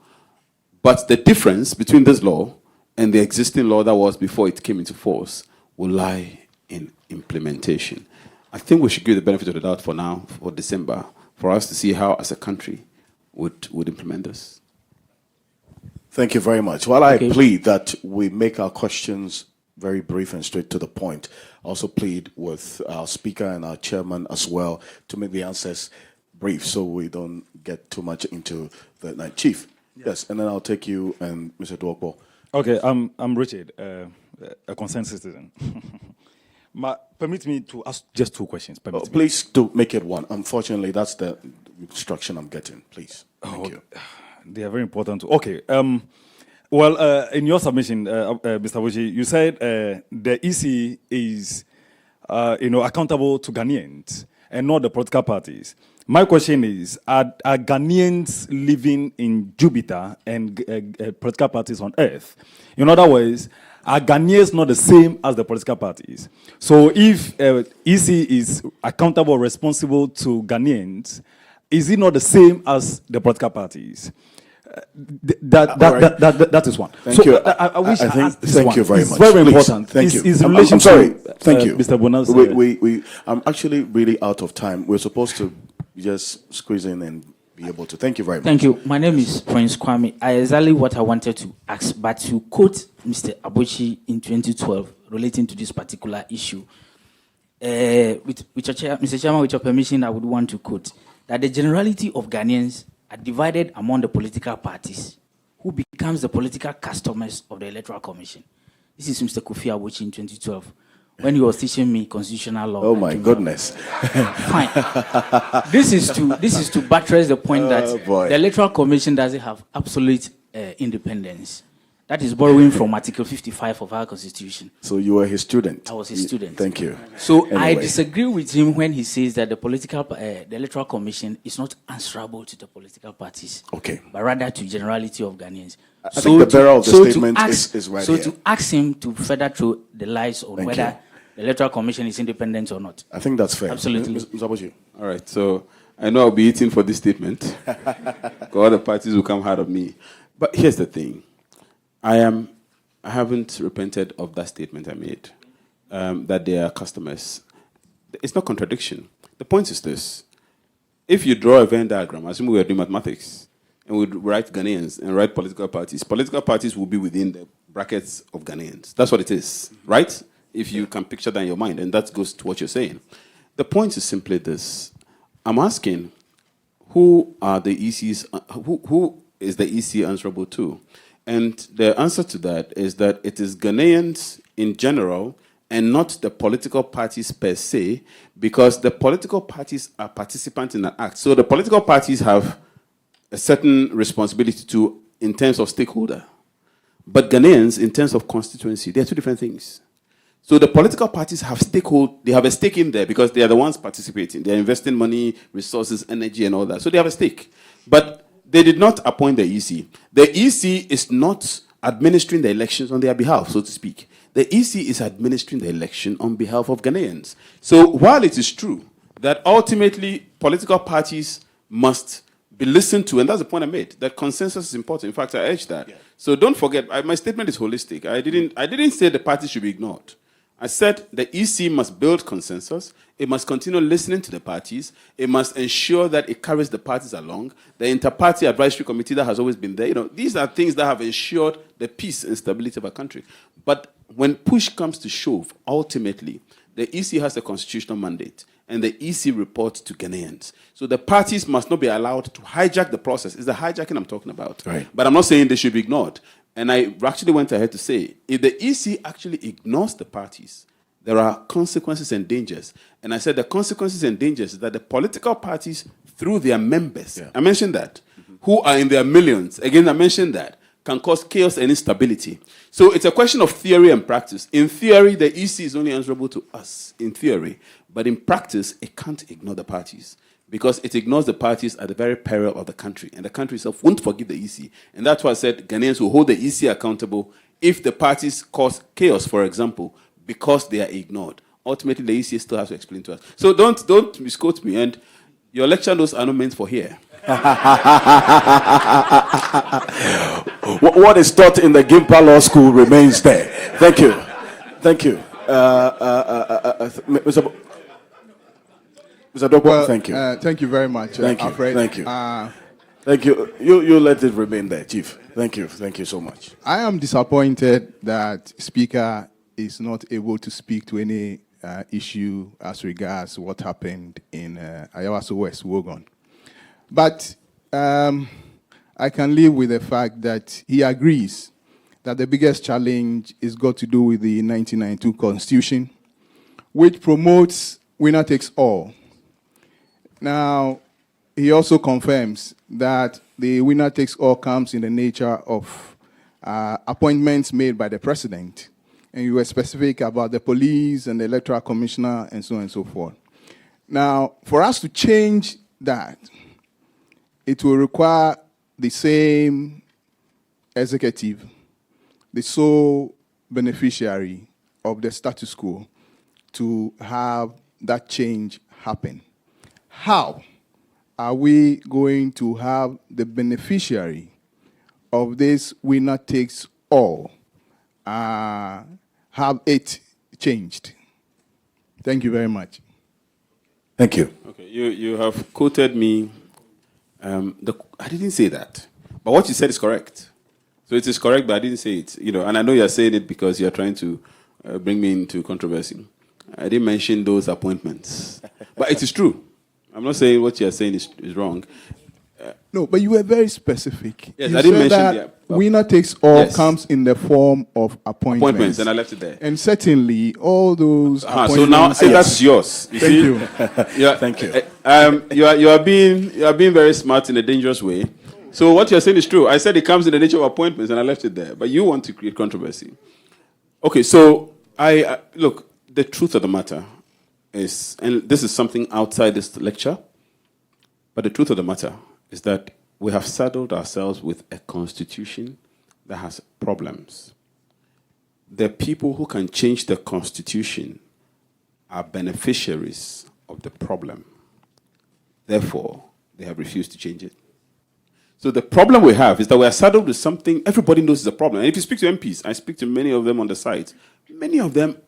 But the difference between this law and the existing law that was before it came into force will lie in implementation. I think we should give the benefit of the doubt for now, for December, for us to see how, as a country, would implement this. Thank you very much. While I plead that we make our questions very brief and straight to the point, I also plead with our speaker and our chairman as well to make the answers brief so we don't get too much into the night. Chief, yes, and then I'll take you and Mr. Dwokbo. Okay, I'm Richard, a concerned citizen. Permit me to ask just two questions. Please do make it one. Unfortunately, that's the instruction I'm getting. Please. Thank you. They are very important. Okay. In your submission, Mr. Wuji, you said the EC is, accountable to Ghanaians and not the political parties. My question is, are Ghanaians living in Jupiter and political parties on Earth? In other words, are Ghanaians not the same as the political parties? So if EC is accountable or responsible to Ghanaians, is it not the same as the political parties? That is one. Thank you. I wish I asked this thank one. you very it's much. Very Please, important. Thank you. I'm sorry. Thank you, Mr. Bonas. I'm actually really out of time. We're supposed to just squeeze in and be able to. Thank you very much. Thank you. My name is Prince Kwame. Exactly what I wanted to ask, but to quote Mr. Abochi in 2012 relating to this particular issue, Mr. Chairman, with your permission, I would want to quote that the generality of Ghanaians are divided among the political parties, who becomes the political customers of the Electoral Commission. This is Mr. Kofi Abochi in 2012, when he was teaching me constitutional law. Oh my goodness! Fine. This is to buttress the point that the Electoral Commission doesn't have absolute independence. That is borrowing from Article 55 of our Constitution. So you were his student. I was his student. Thank you. So anyway. I disagree with him when he says that the Electoral Commission is not answerable to the political parties. Okay. But rather to generality of Ghanaians. I think the bearer of the statement is right so here. So to ask him to further throw the lies on whether the Electoral Commission is independent or not. I think that's fair. Absolutely. All right. So I know I'll be eating for this statement. All the parties will come hard on me. But here's the thing. I haven't repented of that statement I made, that they are customers. It's not contradiction. The point is this. If you draw a Venn diagram, assume we are doing mathematics, and we write Ghanaians and write political parties will be within the brackets of Ghanaians. That's what it is, right? If you can picture that in your mind, and that goes to what you're saying. The point is simply this. I'm asking, who are the ECs, who is the EC answerable to? And the answer to that is that it is Ghanaians in general and not the political parties per se, because the political parties are participants in an act. So the political parties have a certain responsibility to in terms of stakeholder. But Ghanaians, in terms of constituency, they are two different things. So the political parties have they have a stake in there because they are the ones participating. They are investing money, resources, energy, and all that. So they have a stake. But they did not appoint the EC. The EC is not administering the elections on their behalf, so to speak. The EC is administering the election on behalf of Ghanaians. So while it is true that ultimately political parties must be listened to, and that's the point I made, that consensus is important. In fact, I urge that. Yeah. So don't forget, my statement is holistic. I didn't say the parties should be ignored. I said the EC must build consensus. It must continue listening to the parties. It must ensure that it carries the parties along. The inter-party advisory committee that has always been there, these are things that have ensured the peace and stability of our country. But when push comes to shove, ultimately, the EC has a constitutional mandate, and the EC reports to Ghanaians. So the parties must not be allowed to hijack the process. It's the hijacking I'm talking about. Right. But I'm not saying they should be ignored. And I actually went ahead to say, if the EC actually ignores the parties, there are consequences and dangers. And I said the consequences and dangers is that the political parties, through their members, I mentioned that, who are in their millions, again, I mentioned that, can cause chaos and instability. So it's a question of theory and practice. In theory, the EC is only answerable to us, in theory. But in practice, it can't ignore the parties, because it ignores the parties at the very peril of the country. And the country itself won't forgive the EC. And that's why I said Ghanaians will hold the EC accountable if the parties cause chaos, for example, because they are ignored. Ultimately, the EC still has to explain to us. So don't misquote me. And your lecture notes are not meant for here. What is taught in the Gimpa Law School remains there. Thank you. Thank you. Mr. Dokwa, thank you. Thank you very much, thank you. Alfred. Thank you. Thank you. You let it remain there, Chief. Thank you. Thank you so much. I am disappointed that Speaker is not able to speak to any issue as regards what happened in Ayawaso West, Wogon. But I can live with the fact that he agrees that the biggest challenge is got to do with the 1992 Constitution, which promotes winner takes all. Now, he also confirms that the winner takes all comes in the nature of appointments made by the president. And you were specific about the police and the electoral commissioner and so on and so forth. Now, for us to change that, it will require the same executive, the sole beneficiary of the status quo, to have that change happen. How are we going to have the beneficiary of this winner takes all have it changed? Thank you very much. Thank you. Okay, you have quoted me I didn't say that. But what you said is correct. So it is correct, but I didn't say it. And I know you're saying it because you're trying to bring me into controversy. I didn't mention those appointments. But it is true. I'm not saying what you're saying is wrong. No, but you were very specific. Yes, you I didn't said mention that winner takes all comes in the form of appointments. And I left it there. And certainly, all those appointments. So now that's yours. Thank you. Thank you. You are being very smart in a dangerous way. So what you're saying is true. I said it comes in the nature of appointments, and I left it there. But you want to create controversy. Okay, so I look. The truth of the matter is, and this is something outside this lecture, but the truth of the matter is that we have saddled ourselves with a constitution that has problems. The people who can change the constitution are beneficiaries of the problem. Therefore, they have refused to change it. So the problem we have is that we are saddled with something everybody knows is a problem. And if you speak to MPs, I speak to many of them on the site, many of them,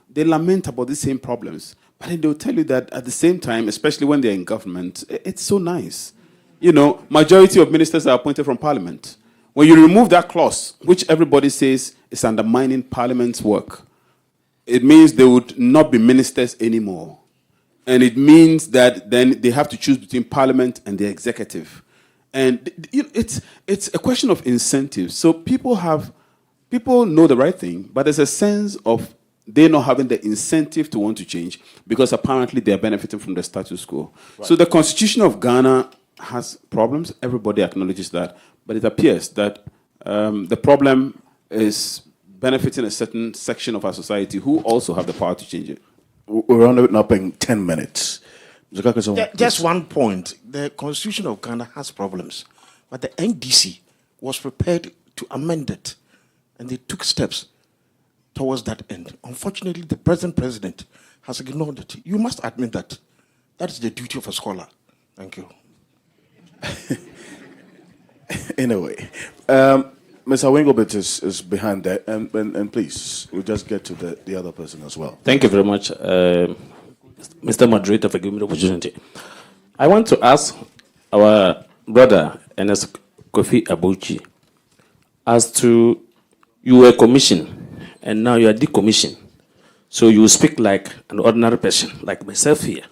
they lament about the same problems. But then they'll tell you that at the same time, especially when they're in government, it's so nice. Majority of ministers are appointed from parliament. When you remove that clause, which everybody says is undermining parliament's work, it means they would not be ministers anymore. And it means that then they have to choose between parliament and the executive. And it's a question of incentives. So people know the right thing, but there's a sense of they not having the incentive to want to change because apparently they are benefiting from the status quo. Right. So the Constitution of Ghana has problems. Everybody acknowledges that. But it appears that the problem is benefiting a certain section of our society who also have the power to change it. We're rounding up in 10 minutes. Just one point. The Constitution of Ghana has problems, but the NDC was prepared to amend it, and they took steps towards that end. Unfortunately, the present president has ignored it. You must admit that. That is the duty of a scholar. Thank you. Anyway, Mr. Wingobit is behind that, and please, we'll just get to the other person as well. Thank you very much, Mr. Moderator, for giving me the opportunity. I want to ask our brother, Ernest Kofi Abuchi, as to you were commissioned and now you are decommissioned. So you speak like an ordinary person, like myself here.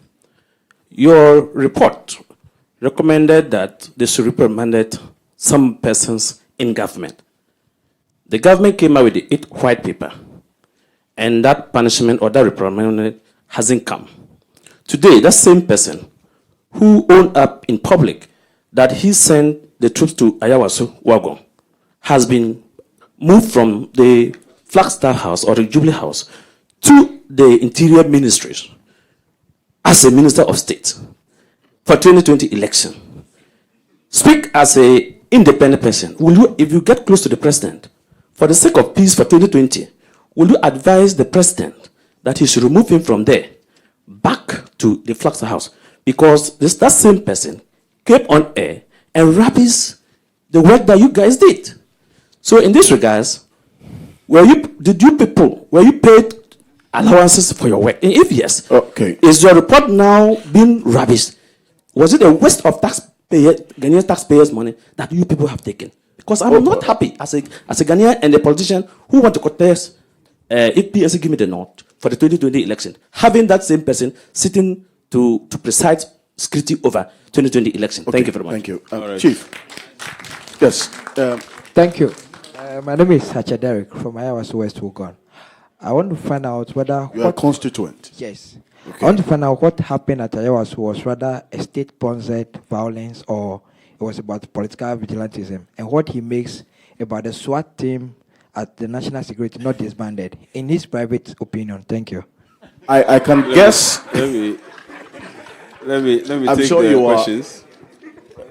Your report recommended that they should reprimand some persons in government. The government came out with the 8 white paper, and that punishment or that reprimand hasn't come. Today, that same person who owned up in public that he sent the troops to Ayawaso Wagon has been moved from the Flagstaff House or the Jubilee House to the Interior Ministries as a Minister of State for 2020 election. Speak as an independent person. Will you, if you get close to the president, for the sake of peace for 2020, will you advise the president that he should remove him from there back to the Flagstaff House? Because that same person came on air and rubbish the work that you guys did. So in this regards, were you paid allowances for your work? And if yes, okay, is your report now being rubbished? Was it a waste of Ghanaian taxpayers' money that you people have taken? Because I'm not happy as a Ghanaian and a politician who want to contest if PSC give me the nod for the 2020 election, having that same person sitting to preside security over 2020 election. Okay, thank you very much. Thank you. Right. Chief. Yes. Thank you. My name is Sacha Derek from Ayawaso West Wogon. I want to find out whether... You are constituent? Yes. Okay. I want to find out what happened at Ayawaso was rather a state-sponsored violence or it was about political vigilantism, and what he makes about the SWAT team at the national security not disbanded, in his private opinion. Thank you. I can guess... Let me take sure the questions.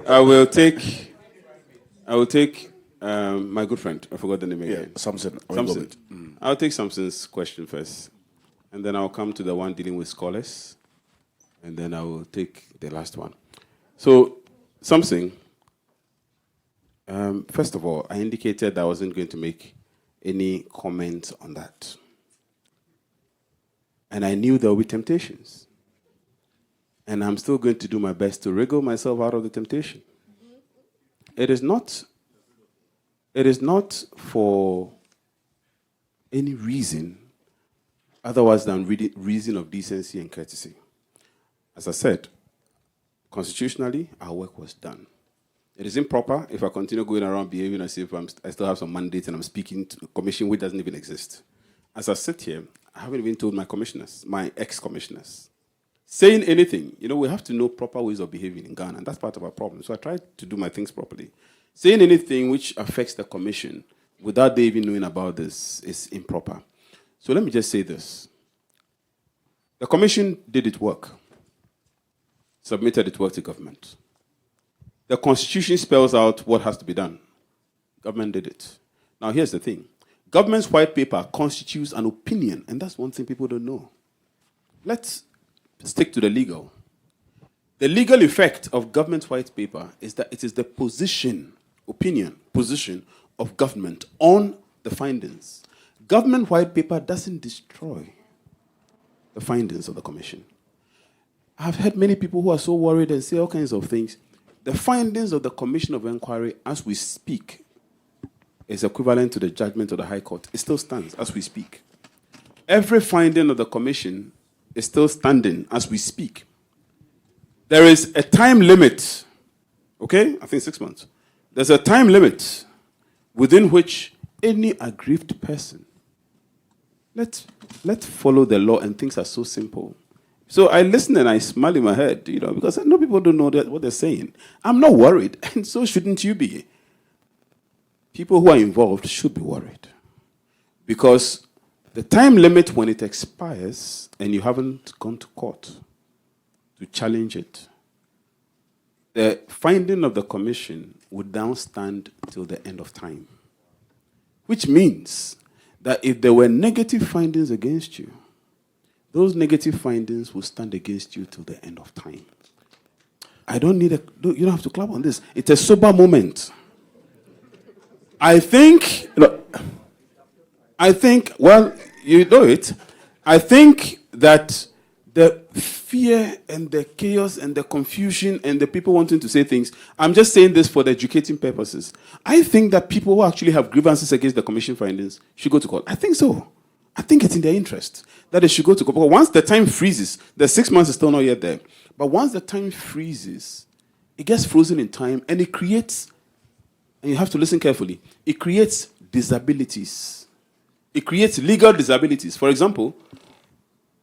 I will take my good friend. I forgot the name again. Samson. I'll take Samson's question first, and then I'll come to the one dealing with scholars, and then I will take the last one. So, Samson, first of all, I indicated that I wasn't going to make any comment on that. And I knew there would be temptations. And I'm still going to do my best to wriggle myself out of the temptation. It is not for any reason otherwise than reason of decency and courtesy. As I said, constitutionally, our work was done. It is improper if I continue going around behaving as if I still have some mandate and I'm speaking to a commission which doesn't even exist. As I sit here, I haven't even told my commissioners, my ex-commissioners. Saying anything, we have to know proper ways of behaving in Ghana, and that's part of our problem. So I try to do my things properly. Saying anything which affects the commission without they even knowing about this is improper. So let me just say this. The commission did its work, submitted its work to government. The Constitution spells out what has to be done. Government did it. Now here's the thing. Government's white paper constitutes an opinion, and that's one thing people don't know. Let's stick to the legal. The legal effect of government's white paper is that it is the position of government on the findings. Government white paper doesn't destroy the findings of the commission. I've heard many people who are so worried and say all kinds of things. The findings of the Commission of Inquiry, as we speak, is equivalent to the judgment of the High Court. It still stands as we speak. Every finding of the commission is still standing as we speak. There is a time limit, okay? I think 6 months. There's a time limit within which any aggrieved person, let's follow the law, and things are so simple. So I listen and I smile in my head, because I know people don't know what they're saying. I'm not worried, and so shouldn't you be. People who are involved should be worried. Because the time limit when it expires and you haven't gone to court to challenge it, the finding of the commission would now stand till the end of time. Which means that if there were negative findings against you, those negative findings will stand against you till the end of time. You don't have to clap on this. It's a sober moment. I think, well, you know it. I think that the fear and the chaos and the confusion and the people wanting to say things, I'm just saying this for the educating purposes. I think that people who actually have grievances against the commission findings should go to court. I think so. I think it's in their interest that they should go to court. Because once the time freezes, the 6 months is still not yet there. But once the time freezes, it gets frozen in time and it creates, and you have to listen carefully, it creates disabilities. It creates legal disabilities. For example,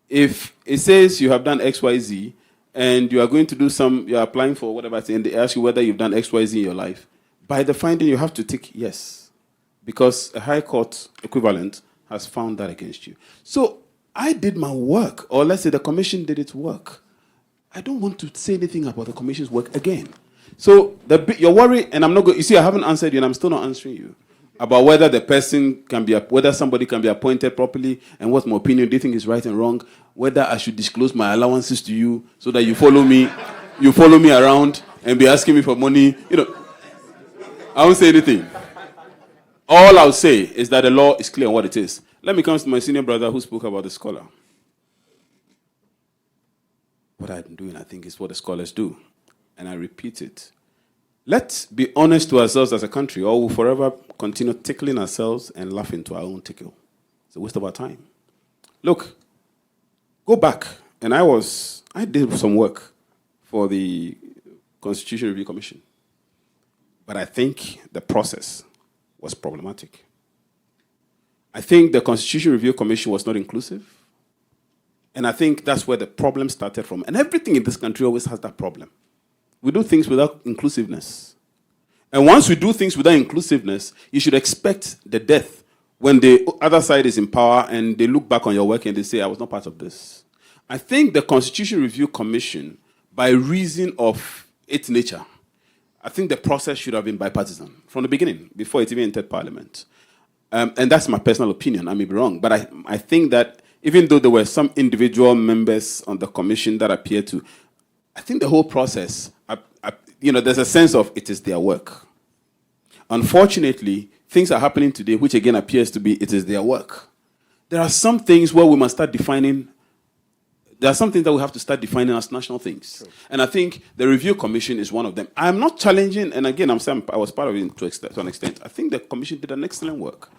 if it says you have done XYZ and you are going to do you are applying for whatever, and they ask you whether you've done XYZ in your life, by the finding you have to tick yes, because a high court equivalent has found that against you. So I did my work, or let's say the commission did its work. I don't want to say anything about the commission's work again. So your worry, and I'm not going. You see, I haven't answered you, and I'm still not answering you about whether whether somebody can be appointed properly, and what's my opinion. Do you think is right and wrong? Whether I should disclose my allowances to you so that you follow me around and be asking me for money. I won't say anything. All I'll say is that the law is clear on what it is. Let me come to my senior brother who spoke about the scholar. What I'm doing, I think, is what the scholars do. And I repeat it. Let's be honest to ourselves as a country, or we'll forever continue tickling ourselves and laughing to our own tickle. It's a waste of our time. Look, go back. And I did some work for the Constitution Review Commission. But I think the process was problematic. I think the Constitution Review Commission was not inclusive. And I think that's where the problem started from. And everything in this country always has that problem. We do things without inclusiveness. And once we do things without inclusiveness, you should expect the death when the other side is in power and they look back on your work and they say, I was not part of this. I think the Constitution Review Commission, by reason of its nature, I think the process should have been bipartisan from the beginning, before it even entered Parliament. And that's my personal opinion. I may be wrong. But I think that even though there were some individual members on the commission that appeared to, I think the whole process, there's a sense of it is their work. Unfortunately, things are happening today, which again appears to be it is their work. There are some things where we must start defining there are some things that we have to start defining as national things. True. And I think the review commission is one of them. I'm not challenging, and again, I'm saying I was part of it to an extent. I think the commission did an excellent work.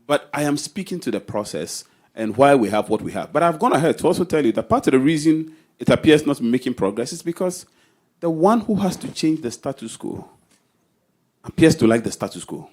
But I am speaking to the process and why we have what we have. But I've gone ahead to also tell you that part of the reason it appears not to be making progress is because the one who has to change the status quo appears to like the status quo.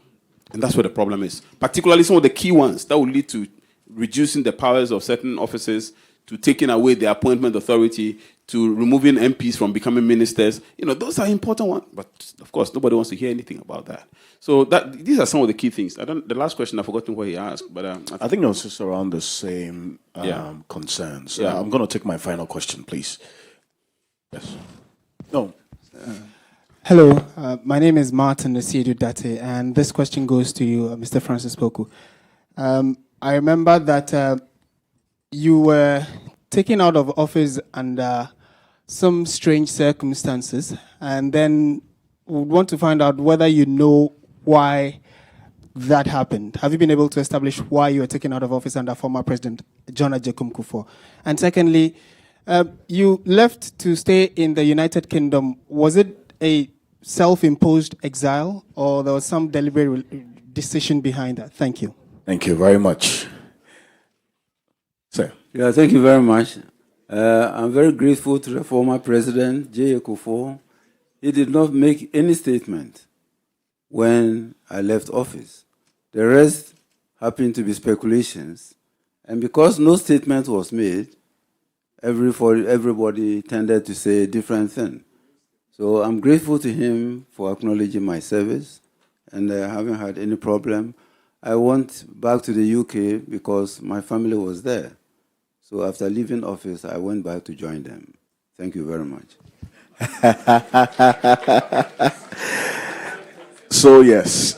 And that's where the problem is. Particularly some of the key ones that will lead to reducing the powers of certain officers, to taking away the appointment authority, to removing MPs from becoming ministers. You know, those are important ones. But, of course, nobody wants to hear anything about that. So these are some of the key things. The last question, I've forgotten what he asked. But I think it was just around the same concerns. Yeah. I'm going to take my final question, please. Yes. No. Hello, my name is Martin Nasiedu Date, and this question goes to you, Mr. Francis Poku. I remember that you were taken out of office under some strange circumstances, and then we want to find out whether you know why that happened. Have you been able to establish why you were taken out of office under former President John Agyekum Kufuor? And secondly, you left to stay in the United Kingdom. Was it a self-imposed exile, or there was some deliberate decision behind that? Thank you. Thank you very much. Sir. Yeah, thank you very much. I'm very grateful to the former president, J. Kufuor. He did not make any statement when I left office. The rest happened to be speculations. And because no statement was made, everybody tended to say a different thing. So I'm grateful to him for acknowledging my service, and I haven't had any problem. I went back to the UK because my family was there. So after leaving office, I went back to join them. Thank you very much. So yes,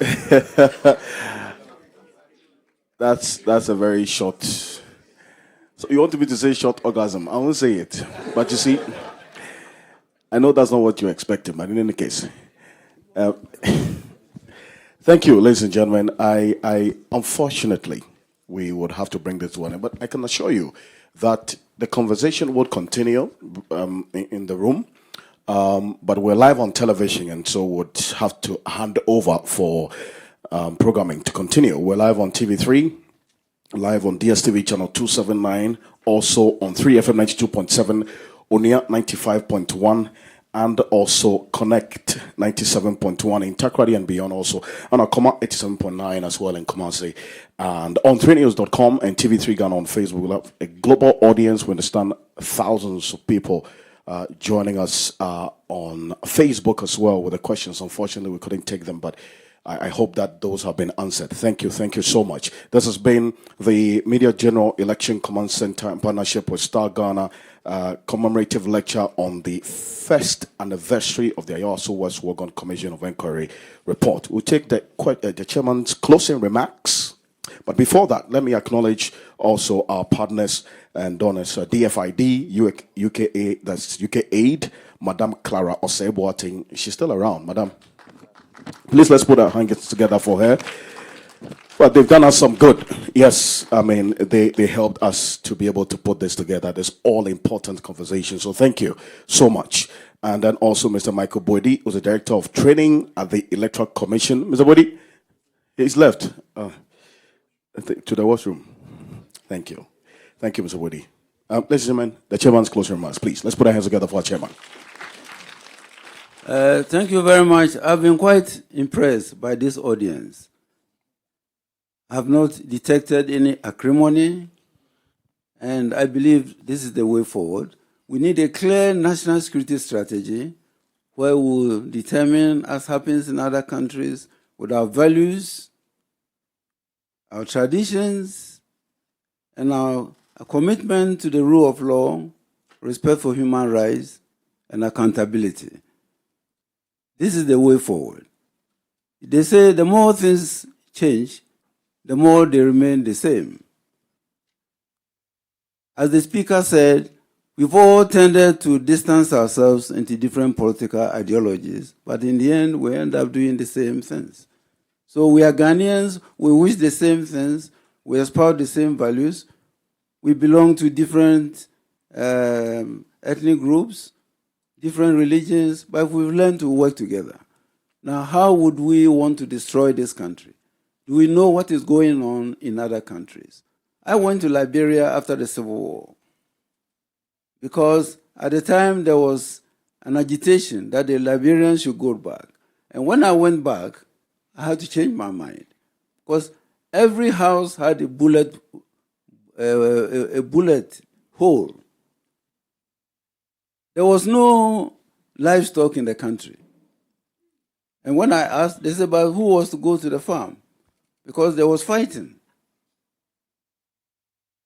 that's a very short. So you want me to say short orgasm? I won't say it, but you see, I know that's not what you expected, but in any case, thank you, ladies and gentlemen. I unfortunately we would have to bring this to an end, but I can assure you that the conversation would continue in the room. But we're live on television, and so would have to hand over for programming to continue. We're live on TV3, live on DSTV channel 279, also on 3FM 92.7, Onia 95.1, and also Connect 97.1 in Takrady and beyond also, and our Command 87.9 as well in Kumasi. And on 3news.com and TV3 Ghana on Facebook, we'll have a global audience. We understand thousands of people joining us on Facebook as well with the questions. Unfortunately, we couldn't take them, but I hope that those have been answered. Thank you so much. This has been the Media General Election Command Center in partnership with Star Ghana commemorative lecture on the first anniversary of the Ayawaso West Wogon Commission of Inquiry report. We'll take the chairman's closing remarks. But before that, let me acknowledge also our partners and donors, DFID, UKA, that's UK Aid, Madam Clara Osei-Boateng. She's still around, Madam. Please, let's put our hands together for her. But they've done us some good. Yes, I mean, they helped us to be able to put this together. This all-important conversation. So thank you so much. And then also Mr. Michael Boydie, who's the Director of Training at the Electoral Commission. Mr. Boydie, he's left to the washroom. Thank you. Thank you, Mr. Boydie. Ladies and gentlemen, the chairman's closing remarks, please. Let's put our hands together for our chairman. Thank you very much. I've been quite impressed by this audience. I have not detected any acrimony, and I believe this is the way forward. We need a clear national security strategy where we'll determine, as happens in other countries, with our values, our traditions, and our commitment to the rule of law, respect for human rights, and accountability. This is the way forward. They say the more things change, the more they remain the same. As the speaker said, we've all tended to distance ourselves into different political ideologies, but in the end, we end up doing the same things. So we are Ghanaians, we wish the same things, we espouse the same values, we belong to different ethnic groups, different religions, but we've learned to work together. Now, how would we want to destroy this country? Do we know what is going on in other countries? I went to Liberia after the Civil War because at the time there was an agitation that the Liberians should go back. And when I went back, I had to change my mind because every house had a bullet hole. There was no livestock in the country. And when I asked, they said, but who was to go to the farm? Because there was fighting.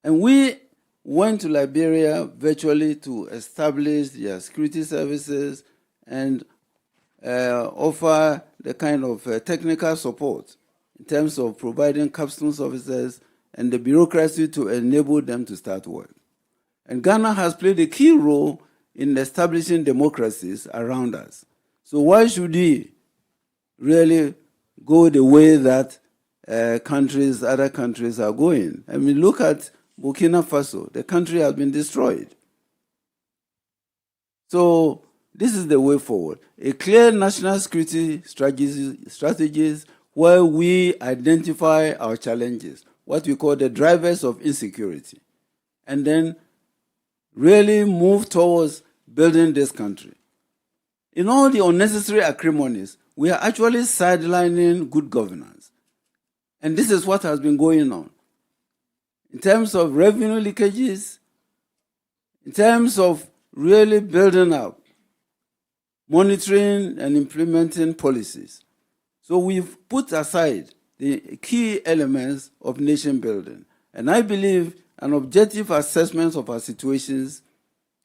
And we went to Liberia virtually to establish their security services and offer the kind of technical support in terms of providing customs officers and the bureaucracy to enable them to start work. And Ghana has played a key role in establishing democracies around us. So why should we really go the way that other countries are going? I mean, look at Burkina Faso. The country has been destroyed. So this is the way forward. A clear national security strategies where we identify our challenges, what we call the drivers of insecurity, and then really move towards building this country. In all the unnecessary acrimonies, we are actually sidelining good governance. And this is what has been going on. In terms of revenue leakages, in terms of really building up, monitoring and implementing policies. So we've put aside the key elements of nation building. And I believe an objective assessment of our situations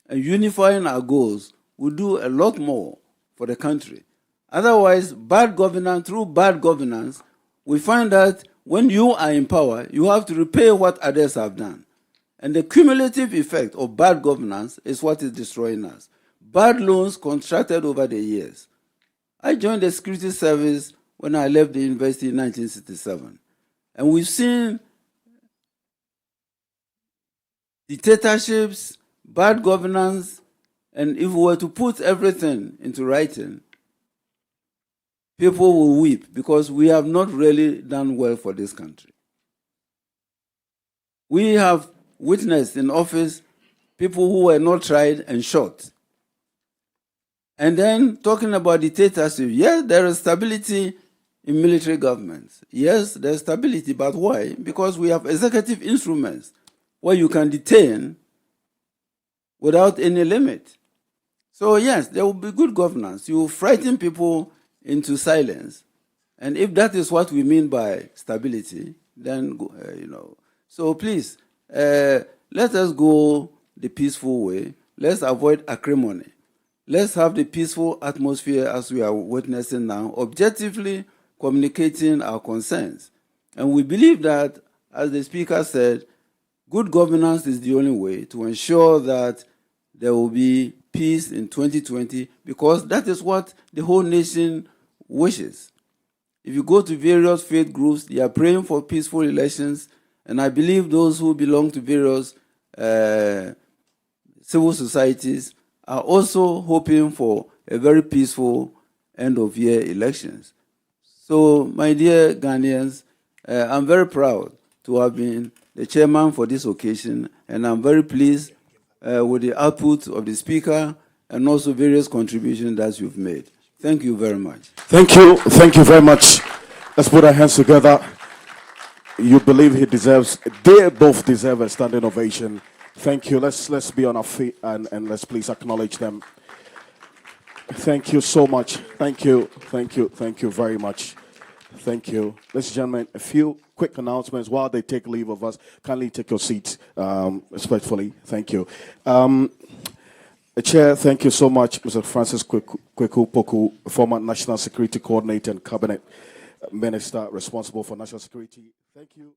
and unifying our goals will do a lot more for the country. Otherwise, through bad governance, we find that when you are in power, you have to repay what others have done. And the cumulative effect of bad governance is what is destroying us. Bad loans contracted over the years. I joined the security service when I left the university in 1967. And we've seen dictatorships, bad governance, and if we were to put everything into writing, people will weep because we have not really done well for this country. We have witnessed in office people who were not tried and shot. And then talking about dictatorship, yes, there is stability in military governments. Yes, there's stability, but why? Because we have executive instruments where you can detain without any limit. So yes, there will be good governance. You frighten people into silence. And if that is what we mean by stability, then, So please, let us go the peaceful way. Let's avoid acrimony. Let's have the peaceful atmosphere as we are witnessing now, objectively communicating our concerns. And we believe that, as the speaker said, good governance is the only way to ensure that there will be peace in 2020, because that is what the whole nation wishes. If you go to various faith groups, they are praying for peaceful elections, and I believe those who belong to various civil societies are also hoping for a very peaceful end-of-year elections. So, my dear Ghanaians, I'm very proud to have been the chairman for this occasion, and I'm very pleased with the output of the speaker and also various contributions that you've made. Thank you very much. Thank you very much. Let's put our hands together. You believe they both deserve a standing ovation. Thank you. Let's be on our feet and let's please acknowledge them. Thank you so much. Thank you very much. Thank you. Ladies and gentlemen, a few quick announcements while they take leave of us. Kindly take your seats, respectfully. Thank you. Chair, thank you so much, Mr. Francis Kweku Poku, former National Security Coordinator and Cabinet Minister responsible for national security. Thank you.